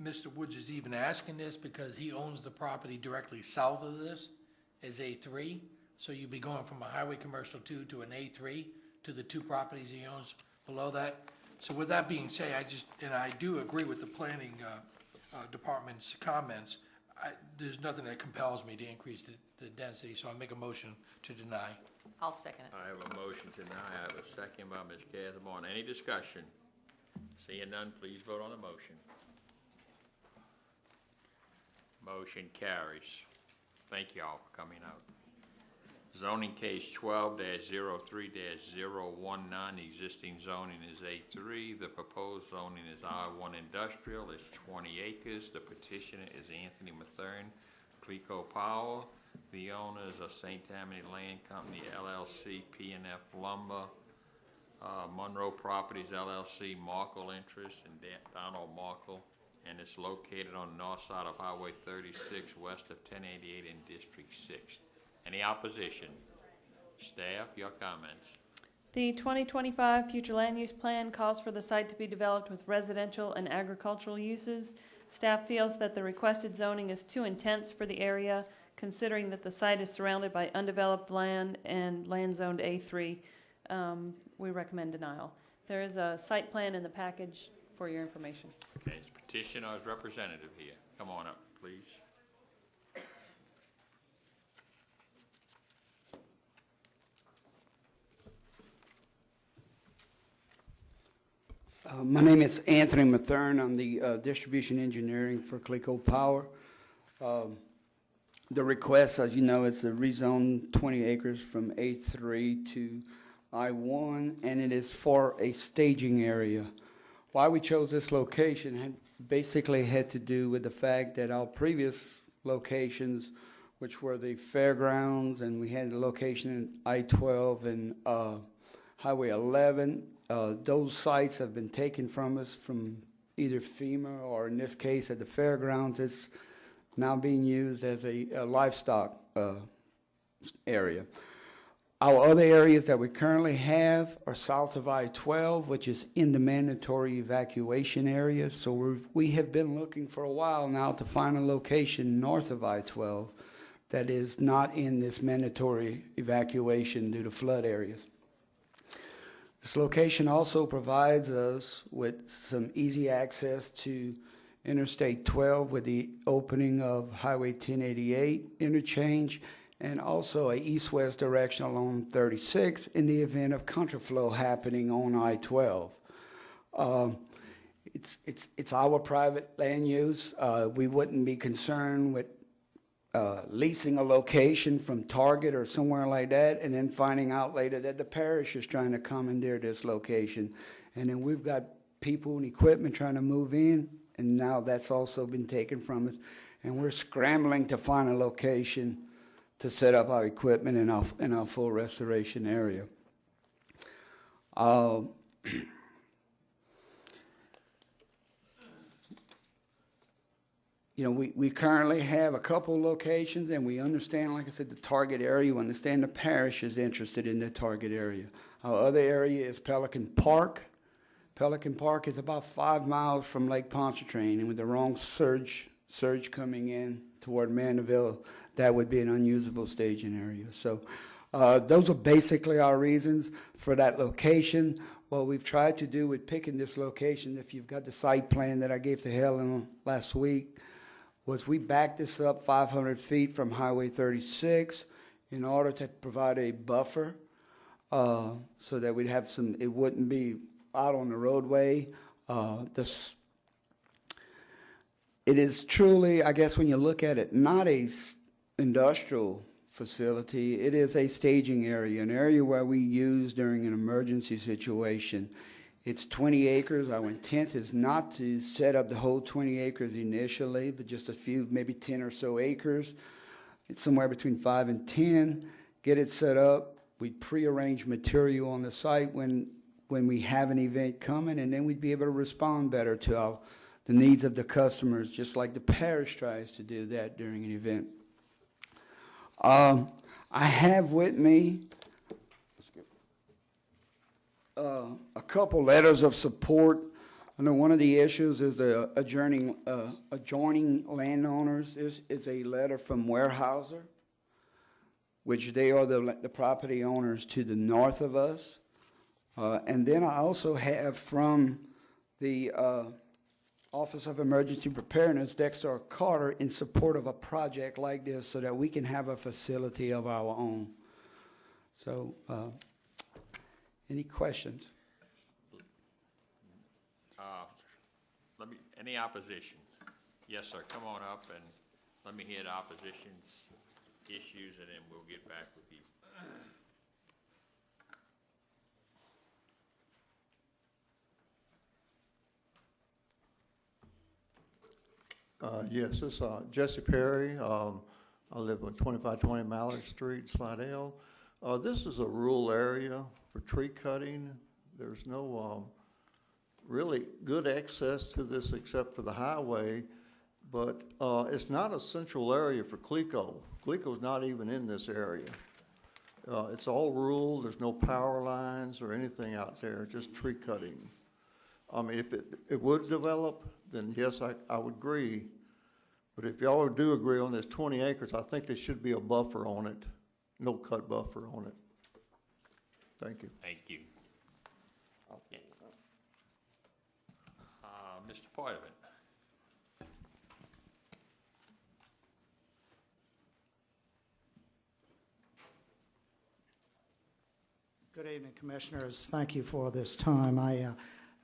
Mr. Woods is even asking this because he owns the property directly south of this as A3. So you'd be going from a Highway Commercial 2 to an A3 to the 2 properties he owns below that. So with that being said, I do agree with the planning department's comments. There's nothing that compels me to increase the density, so I make a motion to deny. I'll second it. I have a motion to deny. I have a second by Ms. Casabon. Any discussion? Seeing none, please vote on the motion. Motion carries. Thank you all for coming out. Zoning case 12-03-019, existing zoning is A3. The proposed zoning is I1 industrial, it's 20 acres. The petitioner is Anthony Mathern, Clico Power. The owners are St. Tammany Land Company, LLC, P&F Lumber, Monroe Properties, LLC, Markle Interest, and Donald Markle. And it's located on the north side of Highway 36, west of 1088 in District 6. Any opposition? Staff, your comments. The 2025 future land use plan calls for the site to be developed with residential and agricultural uses. Staff feels that the requested zoning is too intense for the area, considering that the site is surrounded by undeveloped land and land zoned A3. We recommend denial. There is a site plan in the package for your information. Okay, is petitioner's representative here. Come on up, please. My name is Anthony Mathern. I'm the distribution engineering for Clico Power. The request, as you know, is to rezone 20 acres from A3 to I1, and it is for a staging area. Why we chose this location basically had to do with the fact that our previous locations, which were the fairgrounds, and we had a location in I-12 and Highway 11, those sites have been taken from us from either FEMA or, in this case, at the fairgrounds. It's now being used as a livestock area. Our other areas that we currently have are south of I-12, which is in the mandatory evacuation area. So we have been looking for a while now to find a location north of I-12 that is not in this mandatory evacuation due to flood areas. This location also provides us with some easy access to Interstate 12 with the opening of Highway 1088 interchange, and also a east-west direction along 36 in the event of contraflow happening on I-12. It's our private land use. We wouldn't be concerned with leasing a location from Target or somewhere like that, and then finding out later that the parish is trying to commandeer this location. And then we've got people and equipment trying to move in, and now that's also been taken from us. And we're scrambling to find a location to set up our equipment in our full restoration area. You know, we currently have a couple locations, and we understand, like I said, the target area. We understand the parish is interested in the target area. Our other area is Pelican Park. Pelican Park is about 5 miles from Lake Pontchartrain, and with the wrong surge coming in toward Mandeville, that would be an unusable staging area. So those are basically our reasons for that location. What we've tried to do with picking this location, if you've got the site plan that I gave to Helen last week, was we backed this up 500 feet from Highway 36 in order to provide a buffer so that we'd have some, it wouldn't be out on the roadway. It is truly, I guess when you look at it, not a industrial facility. It is a staging area, an area where we use during an emergency situation. It's 20 acres. Our intent is not to set up the whole 20 acres initially, but just a few, maybe 10 or so acres. It's somewhere between 5 and 10. Get it set up. We prearrange material on the site when we have an event coming, and then we'd be able to respond better to the needs of the customers, just like the parish tries to do that during an event. I have with me a couple letters of support. I know one of the issues is the adjoining landowners. Is a letter from Weyerhaeuser, which they are the property owners to the north of us. And then I also have from the Office of Emergency Preparedness, Dexter Carter, in support of a project like this so that we can have a facility of our own. So, any questions? Any opposition? Yes, sir, come on up and let me hear the opposition's issues, and then we'll get back with you. Yes, this is Jesse Perry. I live on 2520 Mallard Street, Slidell. This is a rural area for tree cutting. There's no really good access to this except for the highway, but it's not a central area for CLECO. CLECO's not even in this area. It's all rural. There's no power lines or anything out there, just tree cutting. I mean, if it would develop, then yes, I would agree. But if y'all do agree on this 20 acres, I think there should be a buffer on it, no cut buffer on it. Thank you. Thank you. Okay. Mr. Poitevin. Good evening, Commissioners. Thank you for this time.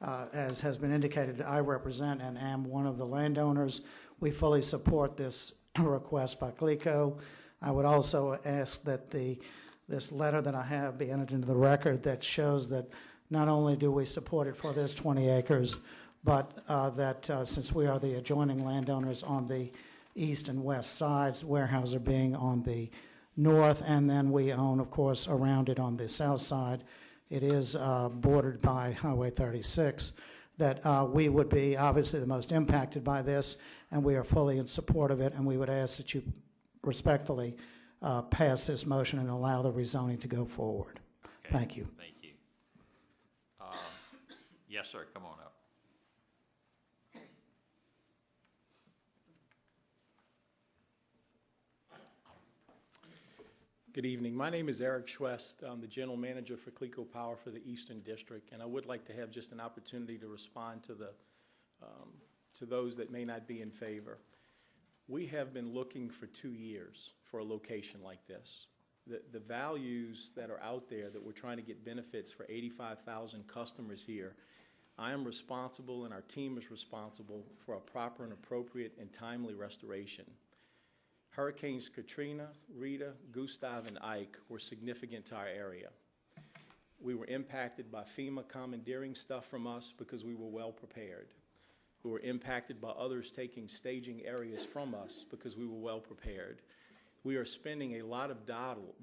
As has been indicated, I represent and am one of the landowners. We fully support this request by CLECO. I would also ask that this letter that I have be entered into the record that shows that not only do we support it for this 20 acres, but that since we are the adjoining landowners on the east and west sides, Weyerhaeuser being on the north, and then we own, of course, around it on the south side, it is bordered by Highway 36, that we would be obviously the most impacted by this, and we are fully in support of it, and we would ask that you respectfully pass this motion and allow the rezoning to go forward. Okay. Thank you. Thank you. Yes, sir, come on up. Good evening. My name is Eric Schwest. I'm the General Manager for Clico Power for the Eastern District, and I would like to have just an opportunity to respond to those that may not be in favor. We have been looking for 2 years for a location like this. The values that are out there that we're trying to get benefits for 85,000 customers here, I am responsible and our team is responsible for a proper and appropriate and timely restoration. Hurricanes Katrina, Rita, Gustav, and Ike were significant to our area. We were impacted by FEMA commandeering stuff from us because we were well prepared. We were impacted by others taking staging areas from us because we were well prepared. We are spending a lot of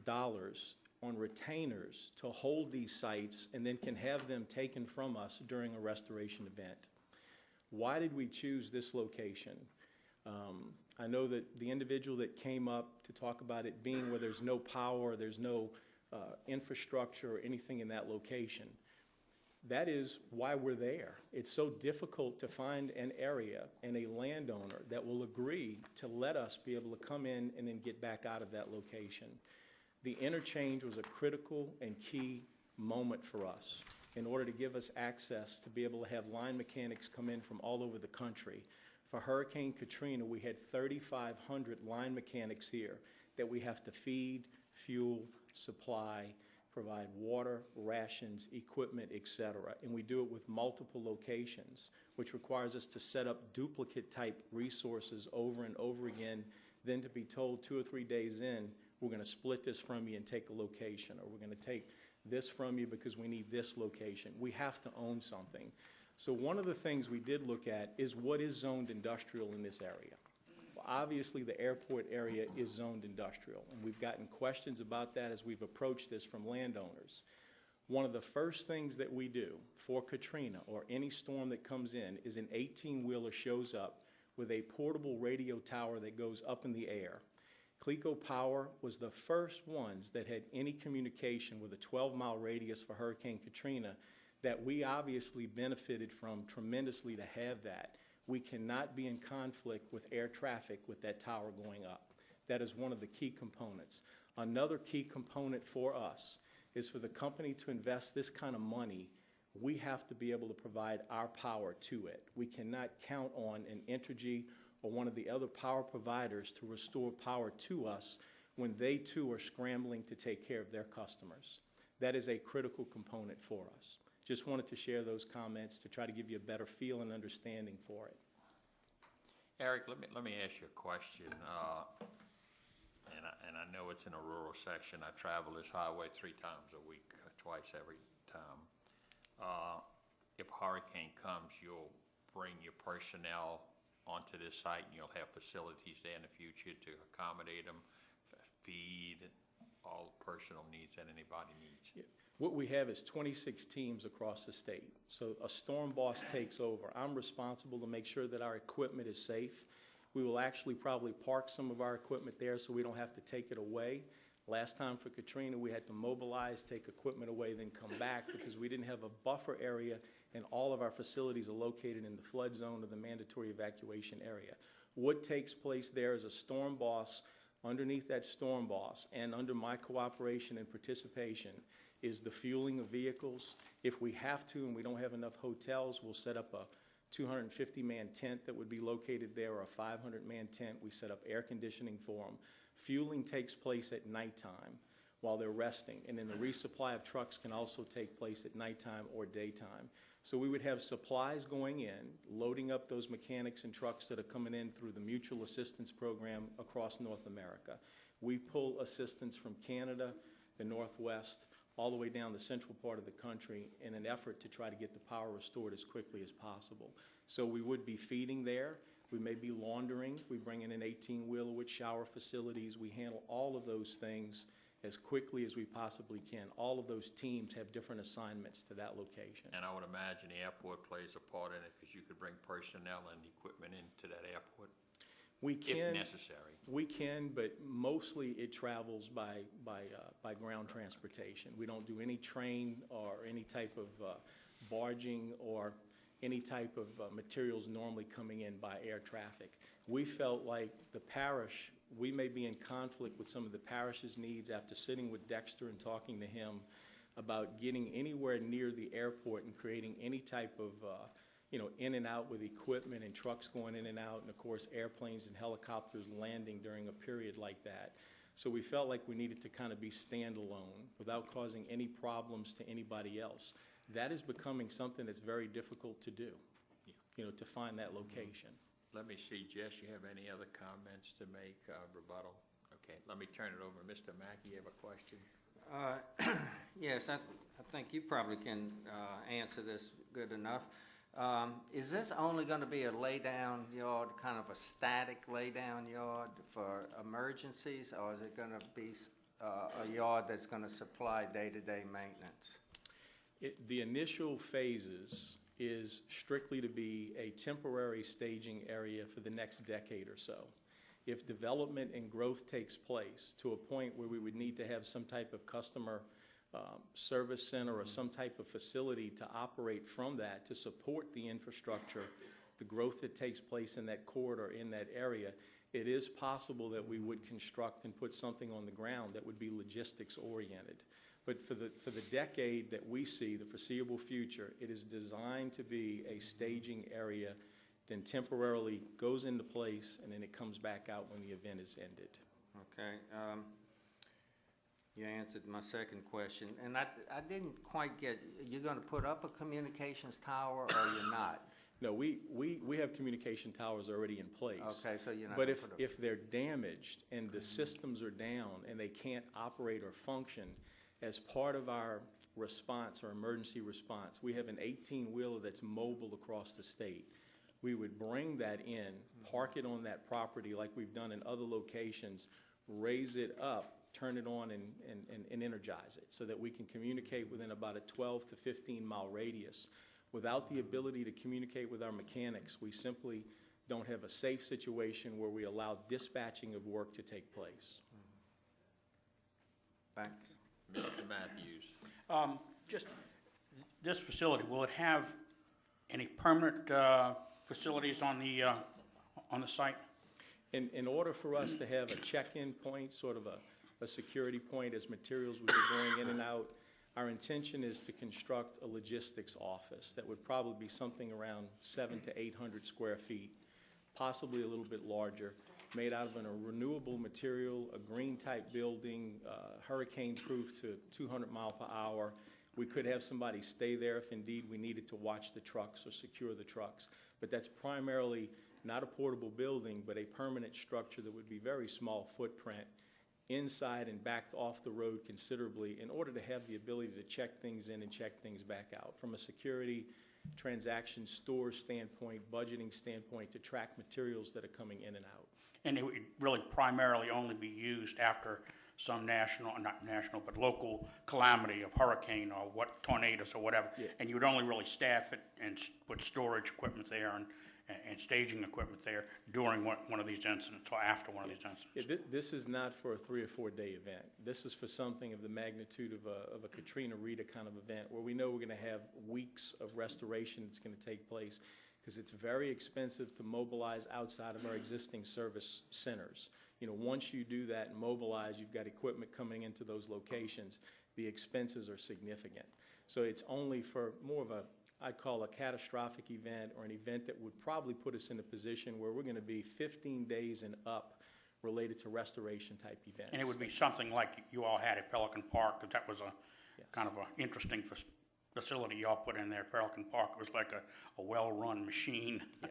dollars on retainers to hold these sites and then can have them taken from us during a restoration event. Why did we choose this location? I know that the individual that came up to talk about it being where there's no power, there's no infrastructure or anything in that location. That is why we're there. It's so difficult to find an area and a landowner that will agree to let us be able to come in and then get back out of that location. The interchange was a critical and key moment for us in order to give us access to be able to have line mechanics come in from all over the country. For Hurricane Katrina, we had 3,500 line mechanics here that we have to feed, fuel, supply, provide water, rations, equipment, etc. And we do it with multiple locations, which requires us to set up duplicate type resources over and over again, then to be told 2 or 3 days in, we're going to split this from you and take a location, or we're going to take this from you because we need this location. We have to own something. So one of the things we did look at is what is zoned industrial in this area. Well, obviously, the airport area is zoned industrial, and we've gotten questions about that as we've approached this from landowners. One of the first things that we do for Katrina or any storm that comes in is an 18-wheeler shows up with a portable radio tower that goes up in the air. Clico Power was the first ones that had any communication with a 12-mile radius for Hurricane Katrina that we obviously benefited from tremendously to have that. We cannot be in conflict with air traffic with that tower going up. That is one of the key components. Another key component for us is for the company to invest this kind of money, we have to be able to provide our power to it. We cannot count on an Entergy or one of the other power providers to restore power to us when they too are scrambling to take care of their customers. That is a critical component for us. Just wanted to share those comments to try to give you a better feel and understanding for it. Eric, let me ask you a question. And I know it's in a rural section. I travel this highway 3 times a week, twice every time. If a hurricane comes, you'll bring your personnel onto this site and you'll have facilities there in the future to accommodate them, feed, all the personal needs that anybody needs. Yeah. What we have is 26 teams across the state. So a storm boss takes over. I'm responsible to make sure that our equipment is safe. We will actually probably park some of our equipment there so we don't have to take it away. Last time for Katrina, we had to mobilize, take equipment away, then come back because we didn't have a buffer area and all of our facilities are located in the flood zone or the mandatory evacuation area. What takes place there is a storm boss. Underneath that storm boss and under my cooperation and participation is the fueling of vehicles. If we have to and we don't have enough hotels, we'll set up a 250-man tent that would be located there or a 500-man tent. We set up air conditioning for them. Fueling takes place at nighttime while they're resting, and then the resupply of trucks can also take place at nighttime or daytime. So we would have supplies going in, loading up those mechanics and trucks that are coming in through the Mutual Assistance Program across North America. We pull assistance from Canada, the Northwest, all the way down the central part of the country in an effort to try to get the power restored as quickly as possible. So we would be feeding there. We may be laundering. We bring in an 18-wheeler with shower facilities. We handle all of those things as quickly as we possibly can. All of those teams have different assignments to that location. And I would imagine the airport plays a part in it because you could bring personnel and equipment into that airport. We can, if necessary. We can, but mostly it travels by ground transportation. We don't do any train or any type of barging or any type of materials normally coming in by air traffic. We felt like the parish we may be in conflict with some of the parish's needs after sitting with Dexter and talking to him about getting anywhere near the airport and creating any type of, in and out with equipment and trucks going in and out, and of course airplanes and helicopters landing during a period like that. So we felt like we needed to kind of be standalone without causing any problems to anybody else. That is becoming something that's very difficult to do, to find that location. Let me see, Jess, you have any other comments to make, rebuttal? Okay, let me turn it over. Mr. Mackey, you have a question? Yes, I think you probably can answer this good enough. Is this only going to be a lay-down yard, kind of a static lay-down yard for emergencies, or is it going to be a yard that's going to supply day-to-day maintenance? The initial phases is strictly to be a temporary staging area for the next decade or so. If development and growth takes place to a point where we would need to have some type of customer service center or some type of facility to operate from that to support the infrastructure, the growth that takes place in that corridor, in that area, it is possible that we would construct and put something on the ground that would be logistics oriented. But for the decade that we see, the foreseeable future, it is designed to be a staging area, then temporarily goes into place, and then it comes back out when the event is ended. Okay. You answered my second question, and I didn't quite get, you're going to put up a communications tower or you're not? No, we have communication towers already in place. Okay, so you're not. But if they're damaged and the systems are down and they can't operate or function, as part of our response or emergency response, we have an 18-wheeler that's mobile across the state. We would bring that in, park it on that property like we've done in other locations, raise it up, turn it on and energize it so that we can communicate within about a 12 to 15 mile radius. Without the ability to communicate with our mechanics, we simply don't have a safe situation where we allow dispatching of work to take place. Thanks. Mr. Matthews. Just this facility, will it have any permanent facilities on the site? In order for us to have a check-in point, sort of a security point as materials would be going in and out, our intention is to construct a logistics office that would probably be something around 700 to 800 square feet, possibly a little bit larger, made out of a renewable material, a green-type building, hurricane-proof to 200 mile per hour. We could have somebody stay there if indeed we needed to watch the trucks or secure the trucks. But that's primarily not a portable building, but a permanent structure that would be very small footprint, inside and backed off the road considerably in order to have the ability to check things in and check things back out from a security, transaction, store standpoint, budgeting standpoint to track materials that are coming in and out. And it would really primarily only be used after some not national, but local calamity of hurricane or tornadoes or whatever. Yeah. And you would only really staff it and put storage equipment there and staging equipment there during one of these incidents or after one of these incidents. Yeah, this is not for a 3 or 4 day event. This is for something of the magnitude of a Katrina Rita kind of event where we know we're going to have weeks of restoration that's going to take place because it's very expensive to mobilize outside of our existing service centers. Once you do that and mobilize, you've got equipment coming into those locations, the expenses are significant. So it's only for more of I'd call a catastrophic event or an event that would probably put us in a position where we're going to be 15 days and up related to restoration type events. And it would be something like you all had at Pelican Park, because that was kind of an interesting facility y'all put in there at Pelican Park. It was like a well-run machine. Yeah.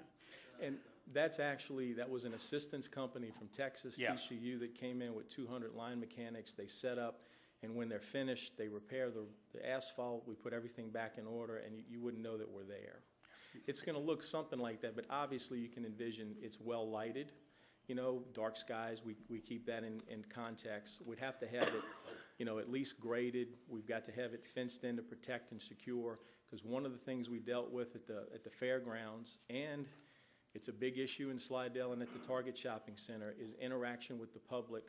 And that was an assistance company from Texas, Yes. TCU, that came in with 200 line mechanics. They set up, and when they're finished, they repair the asphalt. We put everything back in order, and you wouldn't know that we're there. It's going to look something like that, but obviously you can envision it's well lighted. Dark skies, we keep that in context. We'd have to have it, at least graded. We've got to have it fenced in to protect and secure, because one of the things we dealt with at the fairgrounds, and it's a big issue in Slidell and at the Target Shopping Center, is interaction with the public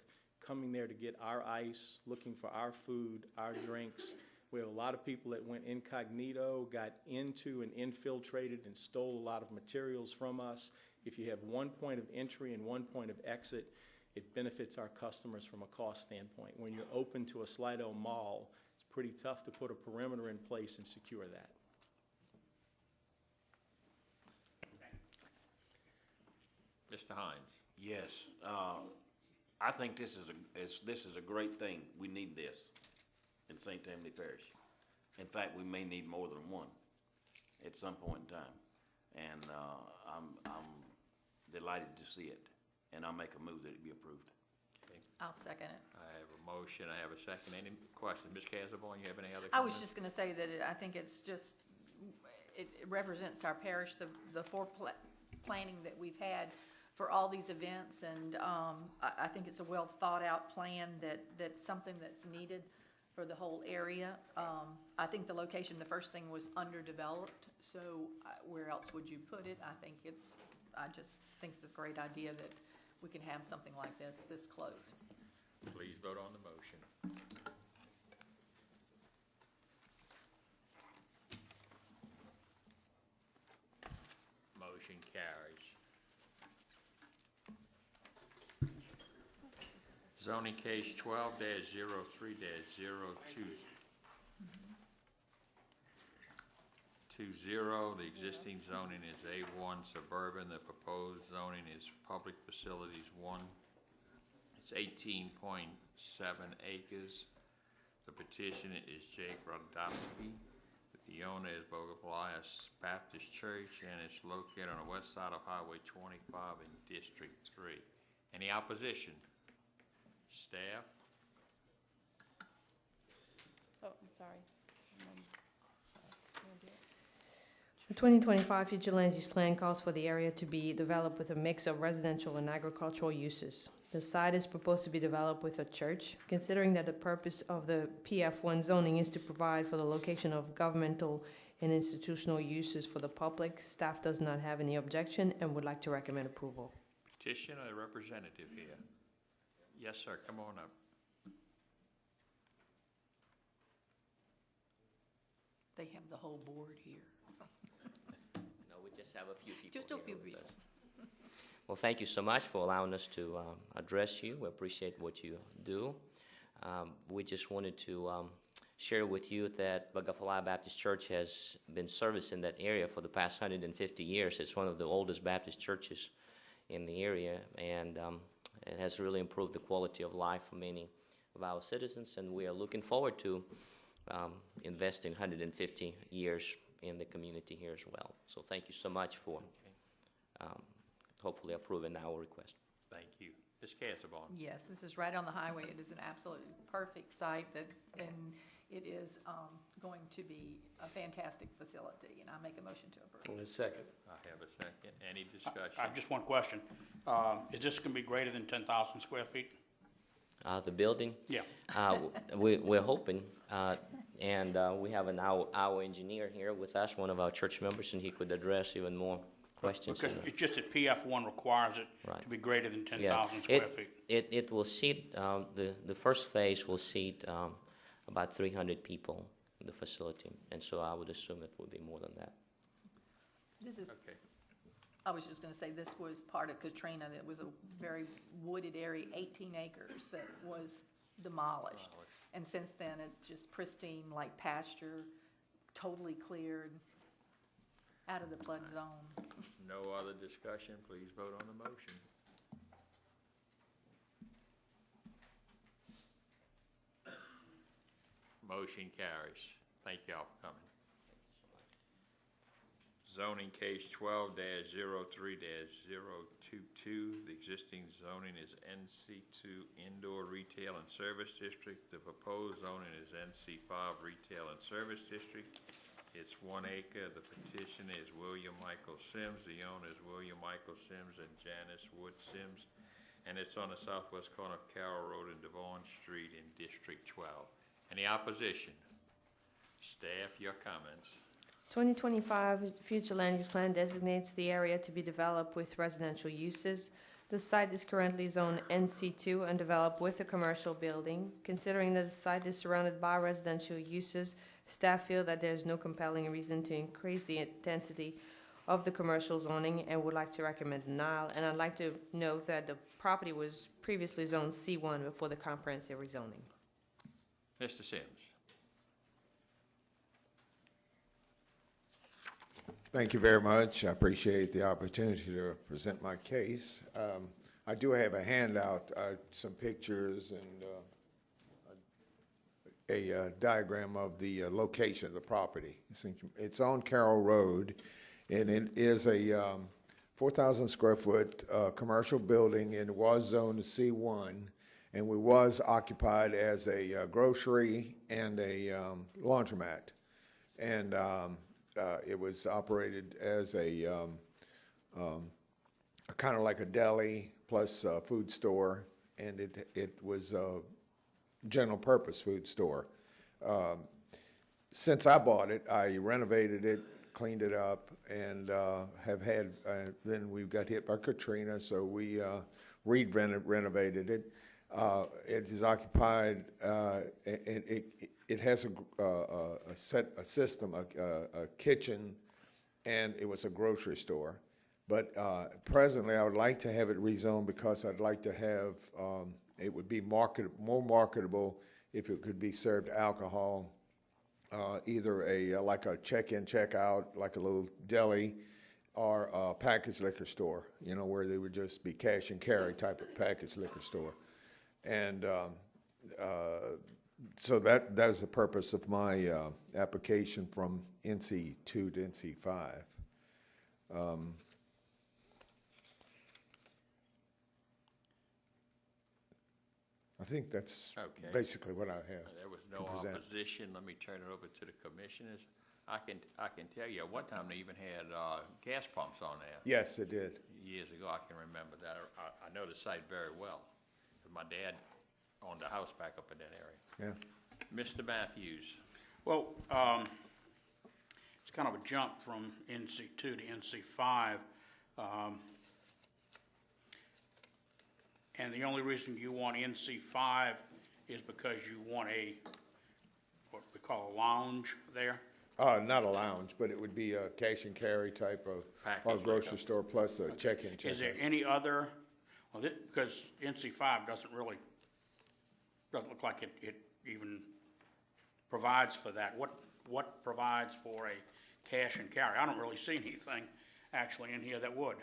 coming there to get our ice, looking for our food, our drinks. We have a lot of people that went incognito, got into and infiltrated and stole a lot of materials from us. If you have one point of entry and one point of exit, It benefits our customers from a cost standpoint. When you're open to a Slidell mall, it's pretty tough to put a perimeter in place and secure that. Mr. Hines? Yes, I think this is a great thing. We need this in St. Tammany Parish. In fact, we may need more than one at some point in time. And I'm delighted to see it, and I'll make a move that it be approved. Okay. I'll second it. I have a motion, I have a second. Any questions? Ms. Casabon, you have any other I was comments? just gonna say that I think it's just, it represents our parish, the planning that we've had for all these events, and I think it's a well thought out plan that's something that's needed for the whole area. I think the location, the first thing was underdeveloped, so where else would you put it? I just think it's a great idea that we can have something like this close. Please vote on the motion. Motion carries. Zoning case 12-03-022. 20, the existing zoning is A1 suburban, the proposed zoning is public facilities 1. It's 18.7 acres. The petitioner is Jake Rodowski. The owner is Bogolias Baptist Church, and it's located on the west side of Highway 25 in District 3. Any opposition? Staff? Oh, I'm sorry. The 2025 future land use plan calls for the area to be developed with a mix of residential and agricultural uses. The site is proposed to be developed with a church. Considering that the purpose of the PF1 zoning is to provide for the location of governmental and institutional uses for the public, staff does not have any objection and would like to recommend approval. Petitioner, the representative here. Yes, sir, come on up. They have the whole board here. No, we just have a few people Just a here few with people. us. Well, thank you so much for allowing us to address you. We appreciate what you do. We just wanted to share with you that Bogafalai Baptist Church has been servicing that area for the past 150 years. It's one of the oldest Baptist churches in the area, and it has really improved the quality of life for many of our citizens, and we are looking forward to investing 150 years in the community here as well. So thank you so much for hopefully approving our request. Thank you. Ms. Casabon. Yes, this is right on the highway. It is an absolutely perfect site and it is going to be a fantastic facility, and I make a motion to approve. A second. I have a second. Any discussion? I have just one question. Is this going to be greater than 10,000 square feet? The building? Yeah. We're hoping, and we have our engineer here with us, one of our church members, and he could address even more questions. Because it's just that PF1 requires it to be greater than 10,000 square feet. It will seat, the first phase will seat about 300 people in the facility, and so I would assume it will be more than that. This is, Okay. I was just gonna say, this was part of Katrina. It was a very wooded area, 18 acres that was demolished. And since then, it's just pristine, like pasture, totally cleared, out of the flood zone. No other discussion. Please vote on the motion. Motion carries. Thank y'all for coming. Zoning case 12-03-022. The existing zoning is NC2 Indoor Retail and Service District. The proposed zoning is NC5 Retail and Service District. It's 1 acre. The petitioner is William Michael Sims. The owner is William Michael Sims and Janice Wood Sims. And it's on the southwest corner of Carroll Road and Devon Street in District 12. Any opposition? Staff, your comments. 2025 future land use plan designates the area to be developed with residential uses. The site is currently zoned NC2 and developed with a commercial building. Considering that the site is surrounded by residential uses, staff feel that there is no compelling reason to increase the intensity of the commercial zoning and would like to recommend denial. And I'd like to note that the property was previously zoned C1 before the comprehensive rezoning. Mr. Sims. Thank you very much. I appreciate the opportunity to present my case. I do have a handout, some pictures and a diagram of the location of the property. It's on Carroll Road, and it is a 4,000 square foot commercial building, and it was zoned C1, and we was occupied as a grocery and a laundromat. And it was operated as a kind of like a deli plus a food store, and it was a general purpose food store. Since I bought it, I renovated it, cleaned it up, and have had, then we got hit by Katrina, so we renovated it. It is occupied, it has a system, a kitchen, and it was a grocery store. But presently, I would like to have it rezoned because I'd like to have, it would be more marketable if it could be served alcohol, either like a check-in, check-out, like a little deli, or a packaged liquor store, you know, where they would just be cash and carry type of packaged liquor store. And so that's the purpose of my application from NC2 to NC5. I think that's Okay. basically what I have. There was to no present. opposition. Let me turn it over to the commissioners. I can tell you, at one time, they even had gas pumps on there. Yes, it did. Years ago, I can remember that. I know the site very well. My dad owned a house back up in that area. Yeah. Mr. Matthews. Well, it's kind of a jump from NC2 to NC5. And the only reason you want NC5 is because you want what we call a lounge there? Not a lounge, but it would be a cash and carry type of, or grocery store plus a check-in, check-out. Is there any other, well, because NC5 doesn't look like it even provides for that. What provides for a cash and carry? I don't really see anything actually in here that would.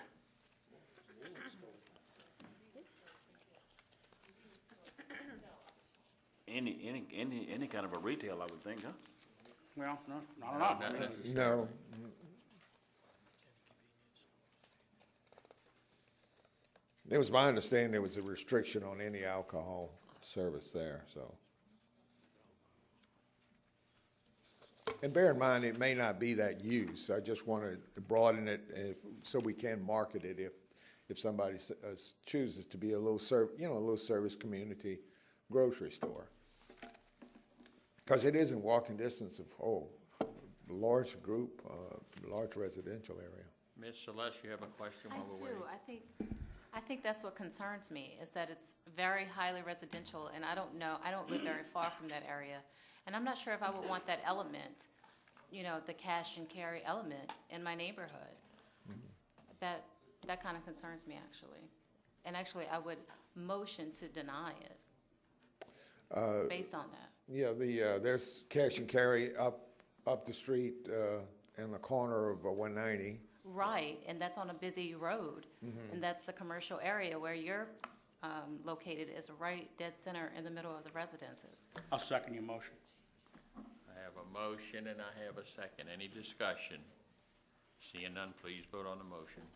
Any kind of a retail, I would think, huh? Well, no, not enough. No. It was my understanding there was a restriction on any alcohol service there, so. And bear in mind, it may not be that use. I just wanted to broaden it so we can market it if somebody chooses to be a little service community grocery store. Because it is in walking distance of, a large group, large residential area. Ms. Celeste, you have a question while we're waiting? I think that's what concerns me, is that it's very highly residential, and I don't live very far from that area. And I'm not sure if I would want that element, the cash and carry element in my neighborhood. Mm-hmm. That kind of concerns me, actually. And actually, I would motion to deny it based on that. Yeah, there's cash and carry up the street in the corner of 190. Right, and that's on a busy road, Mm-hmm. and that's the commercial area where you're located is right dead center in the middle of the residences. I'll second your motion. I have a motion and I have a second. Any discussion? Seeing none, please vote on the motion.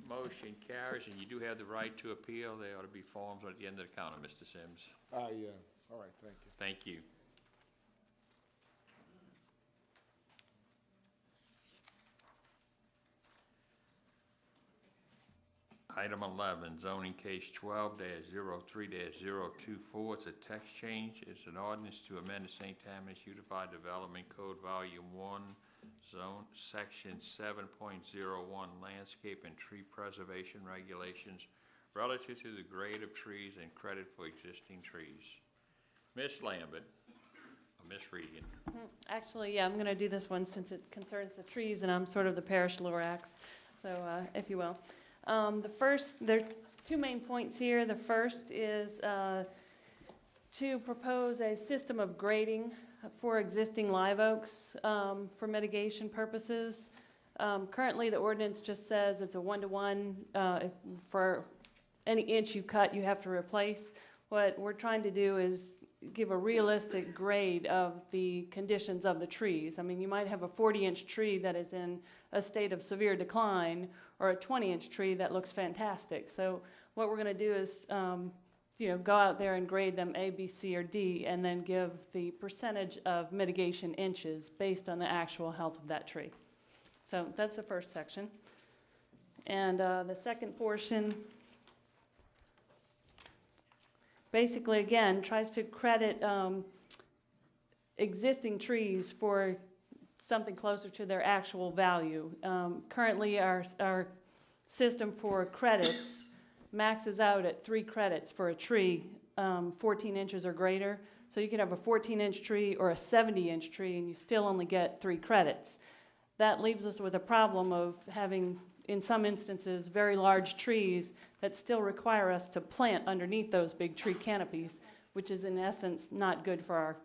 Motion carries, and you do have the right to appeal. There ought to be forms at the end of the counter, Mr. Sims. Yeah, all right, thank you. Thank you. Item 11, zoning case 12-03-024. It's a text change. It's an ordinance to amend the St. Tammany Unified Development Code, Volume 1, Zone, Section 7.01, Landscape and Tree Preservation Regulations relative to the grade of trees and credit for existing trees. Ms. Lambert, or Ms. Regan. Actually, yeah, I'm going to do this one since it concerns the trees, and I'm sort of the parish lorax, so if you will. There are two main points here. The first is to propose a system of grading for existing live oaks for mitigation purposes. Currently, the ordinance just says it's a 1-to-1. For any inch you cut, you have to replace. What we're trying to do is give a realistic grade of the conditions of the trees. I mean, you might have a 40-inch tree that is in a state of severe decline, or a 20-inch tree that looks fantastic. So what we're going to do is, go out there and grade them A, B, C, or D, and then give the percentage of mitigation inches based on the actual health of that tree. So that's the first section. And the second portion basically, again, tries to credit existing trees for something closer to their actual value. Currently, our system for credits maxes out at 3 credits for a tree 14 inches or greater. So you could have a 14-inch tree or a 70-inch tree, and you still only get 3 credits. That leaves us with a problem of having, in some instances, very large trees that still require us to plant underneath those big tree canopies, which is in essence not good for our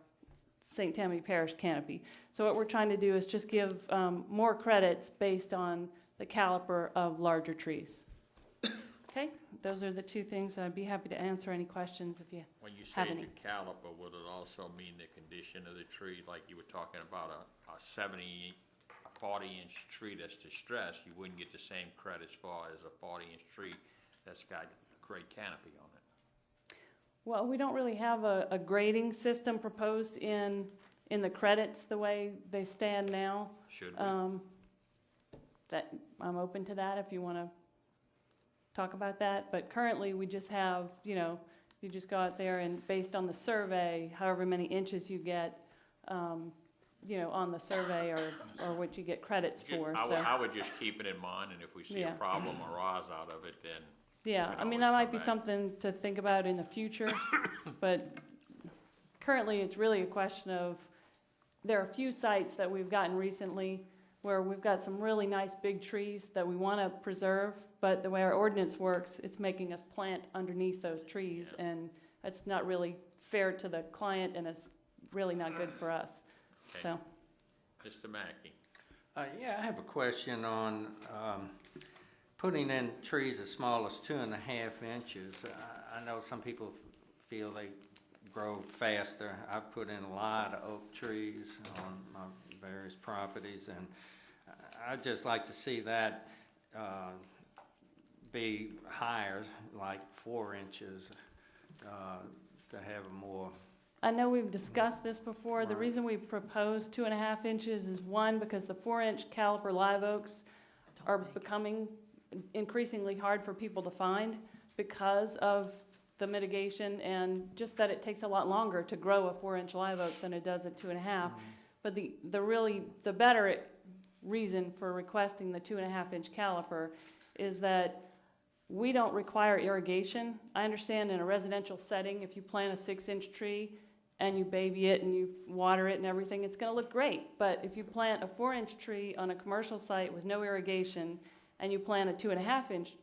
St. Tammany Parish canopy. So what we're trying to do is just give more credits based on the caliper of larger trees. Okay, those are the two things. I'd be happy to answer any questions if you When you have say any. the caliper, would it also mean the condition of the tree? Like you were talking about a 40-inch tree that's distressed, you wouldn't get the same credit as far as a 40-inch tree that's got great canopy on it. Well, we don't really have a grading system proposed in the credits the way they stand now. Should we? That I'm open to that if you want to talk about that. But currently, we just have, you just go out there and based on the survey, however many inches you get, on the survey or what you get credits for. I would just keep it in mind, and if we see a problem arise out of it, then yeah, I mean, that might be something to think about in the future, but currently it's really a question of, there are a few sites that we've gotten recently where we've got some really nice big trees that we want to preserve, but the way our ordinance works, it's making us plant underneath those trees, and that's not really fair to the client, and it's really not good for us. Okay. So, Mr. Mackey. Yeah, I have a question on putting in trees as small as 2.5 inches. I know some people feel they grow faster. I've put in a lot of oak trees on my various properties, and I'd just like to see that be higher, like 4 inches, to have a more... I know we've discussed this before. The reason we proposed 2.5 inches is one, because the 4-inch caliper live oaks are becoming increasingly hard for people to find because of the mitigation and just that it takes a lot longer to grow a 4-inch live oak than it does at 2.5. But the better reason for requesting the 2.5-inch caliper is that we don't require irrigation. I understand in a residential setting, if you plant a 6-inch tree and you baby it and you water it and everything, it's going to look great. But if you plant a 4-inch tree on a commercial site with no irrigation and you plant a 2.5-inch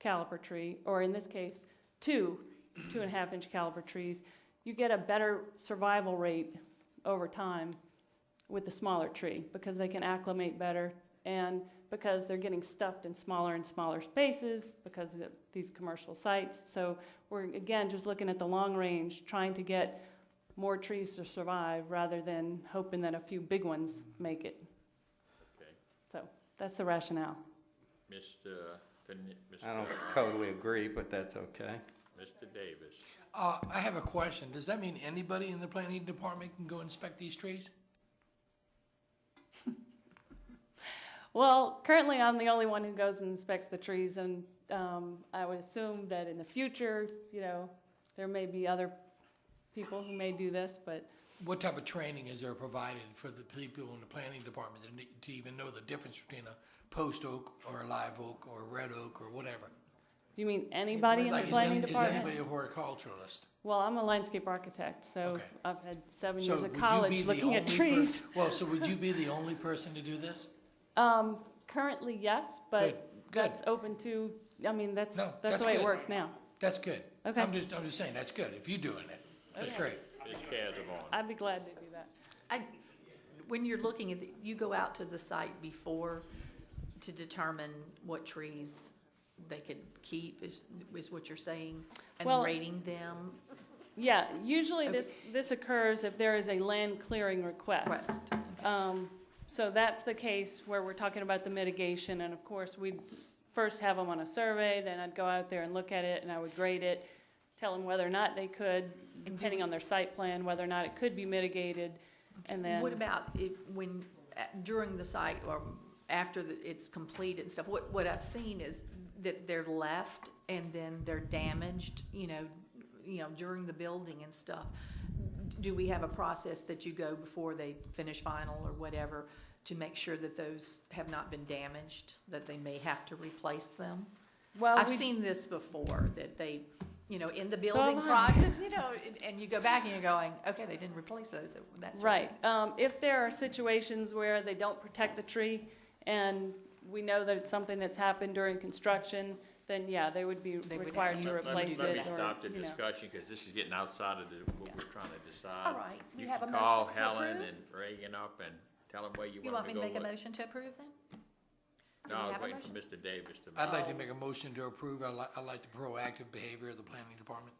caliper tree, or in this case, 2.5-inch caliper trees, you get a better survival rate over time with the smaller tree because they can acclimate better and because they're getting stuffed in smaller and smaller spaces because of these commercial sites. So we're, again, just looking at the long range, trying to get more trees to survive rather than hoping that a few big ones make it. Okay. So that's the rationale. I don't totally agree, but that's okay. Mr. Davis. I have a question. Does that mean anybody in the planning department can go inspect these trees? Well, currently I'm the only one who goes and inspects the trees, and I would assume that in the future, there may be other people who may do this, but... What type of training is there provided for the people in the planning department to even know the difference between a post oak or a live oak or a red oak or whatever? Do you mean anybody in the Like, planning is department? anybody a horticulturalist? Well, I'm a landscape architect, so Okay. I've had 7 So years would of you be college the looking at only trees. Well, so would you be the only person to do this? Currently, yes, but Good. that's open to, I mean, that's No, the way it good. works now. That's good. Okay. I'm just saying, that's good. If you're doing it, that's Okay. great. It's casual. I'd be glad to do that. When you're looking at, you go out to the site before to determine what trees they could keep, is what you're saying? And Well- rating them? Yeah, usually Okay. this occurs if there is a land clearing request. So that's the case where we're talking about the mitigation, and of course, we'd first have them on a survey, then I'd go out there and look at it, and I would grade it, tell them whether or not they could, depending on their site plan, whether or not it could be mitigated, and then. What about when, during the site or after it's completed and stuff? What I've seen is that they're left and then they're damaged, during the building and stuff. Do we have a process that you go before they finish vinyl or whatever to make sure that those have not been damaged, that they may have to replace them? Well, I've we- seen this before, that they, in the So building have I. process, and you go back and you're going, okay, they didn't replace those, that's Right. If there are situations where they don't protect the tree, and we know that it's something that's happened during construction, then yeah, they would be They would required have- to Let me- replace Let it, me or, stop the you know. discussion, because this is getting outside of what we're trying to decide. All right, we You have can a call motion to Helen approve? and Reagan up and tell them where you You want want to me go to with. make a motion to approve then? No, I we was have a waiting for motion? Mr. Davis to. I'd like to make a motion to approve. I like the proactive behavior of the planning department.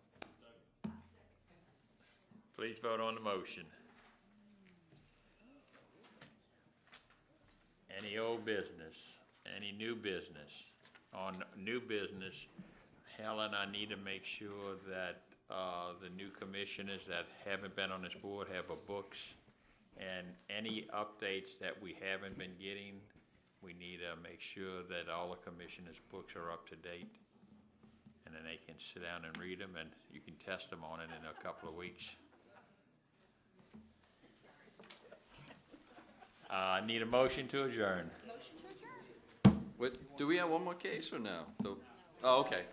Please vote on the motion. Any old business, any new business? On new business, Helen, I need to make sure that the new commissioners that haven't been on this board have a books, and any updates that we haven't been getting, we need to make sure that all the commissioners' books are up to date, and then they can sit down and read them, and you can test them on it in a couple of weeks. I need a motion to adjourn. Motion to adjourn. Do we have one more case or no? Oh, okay.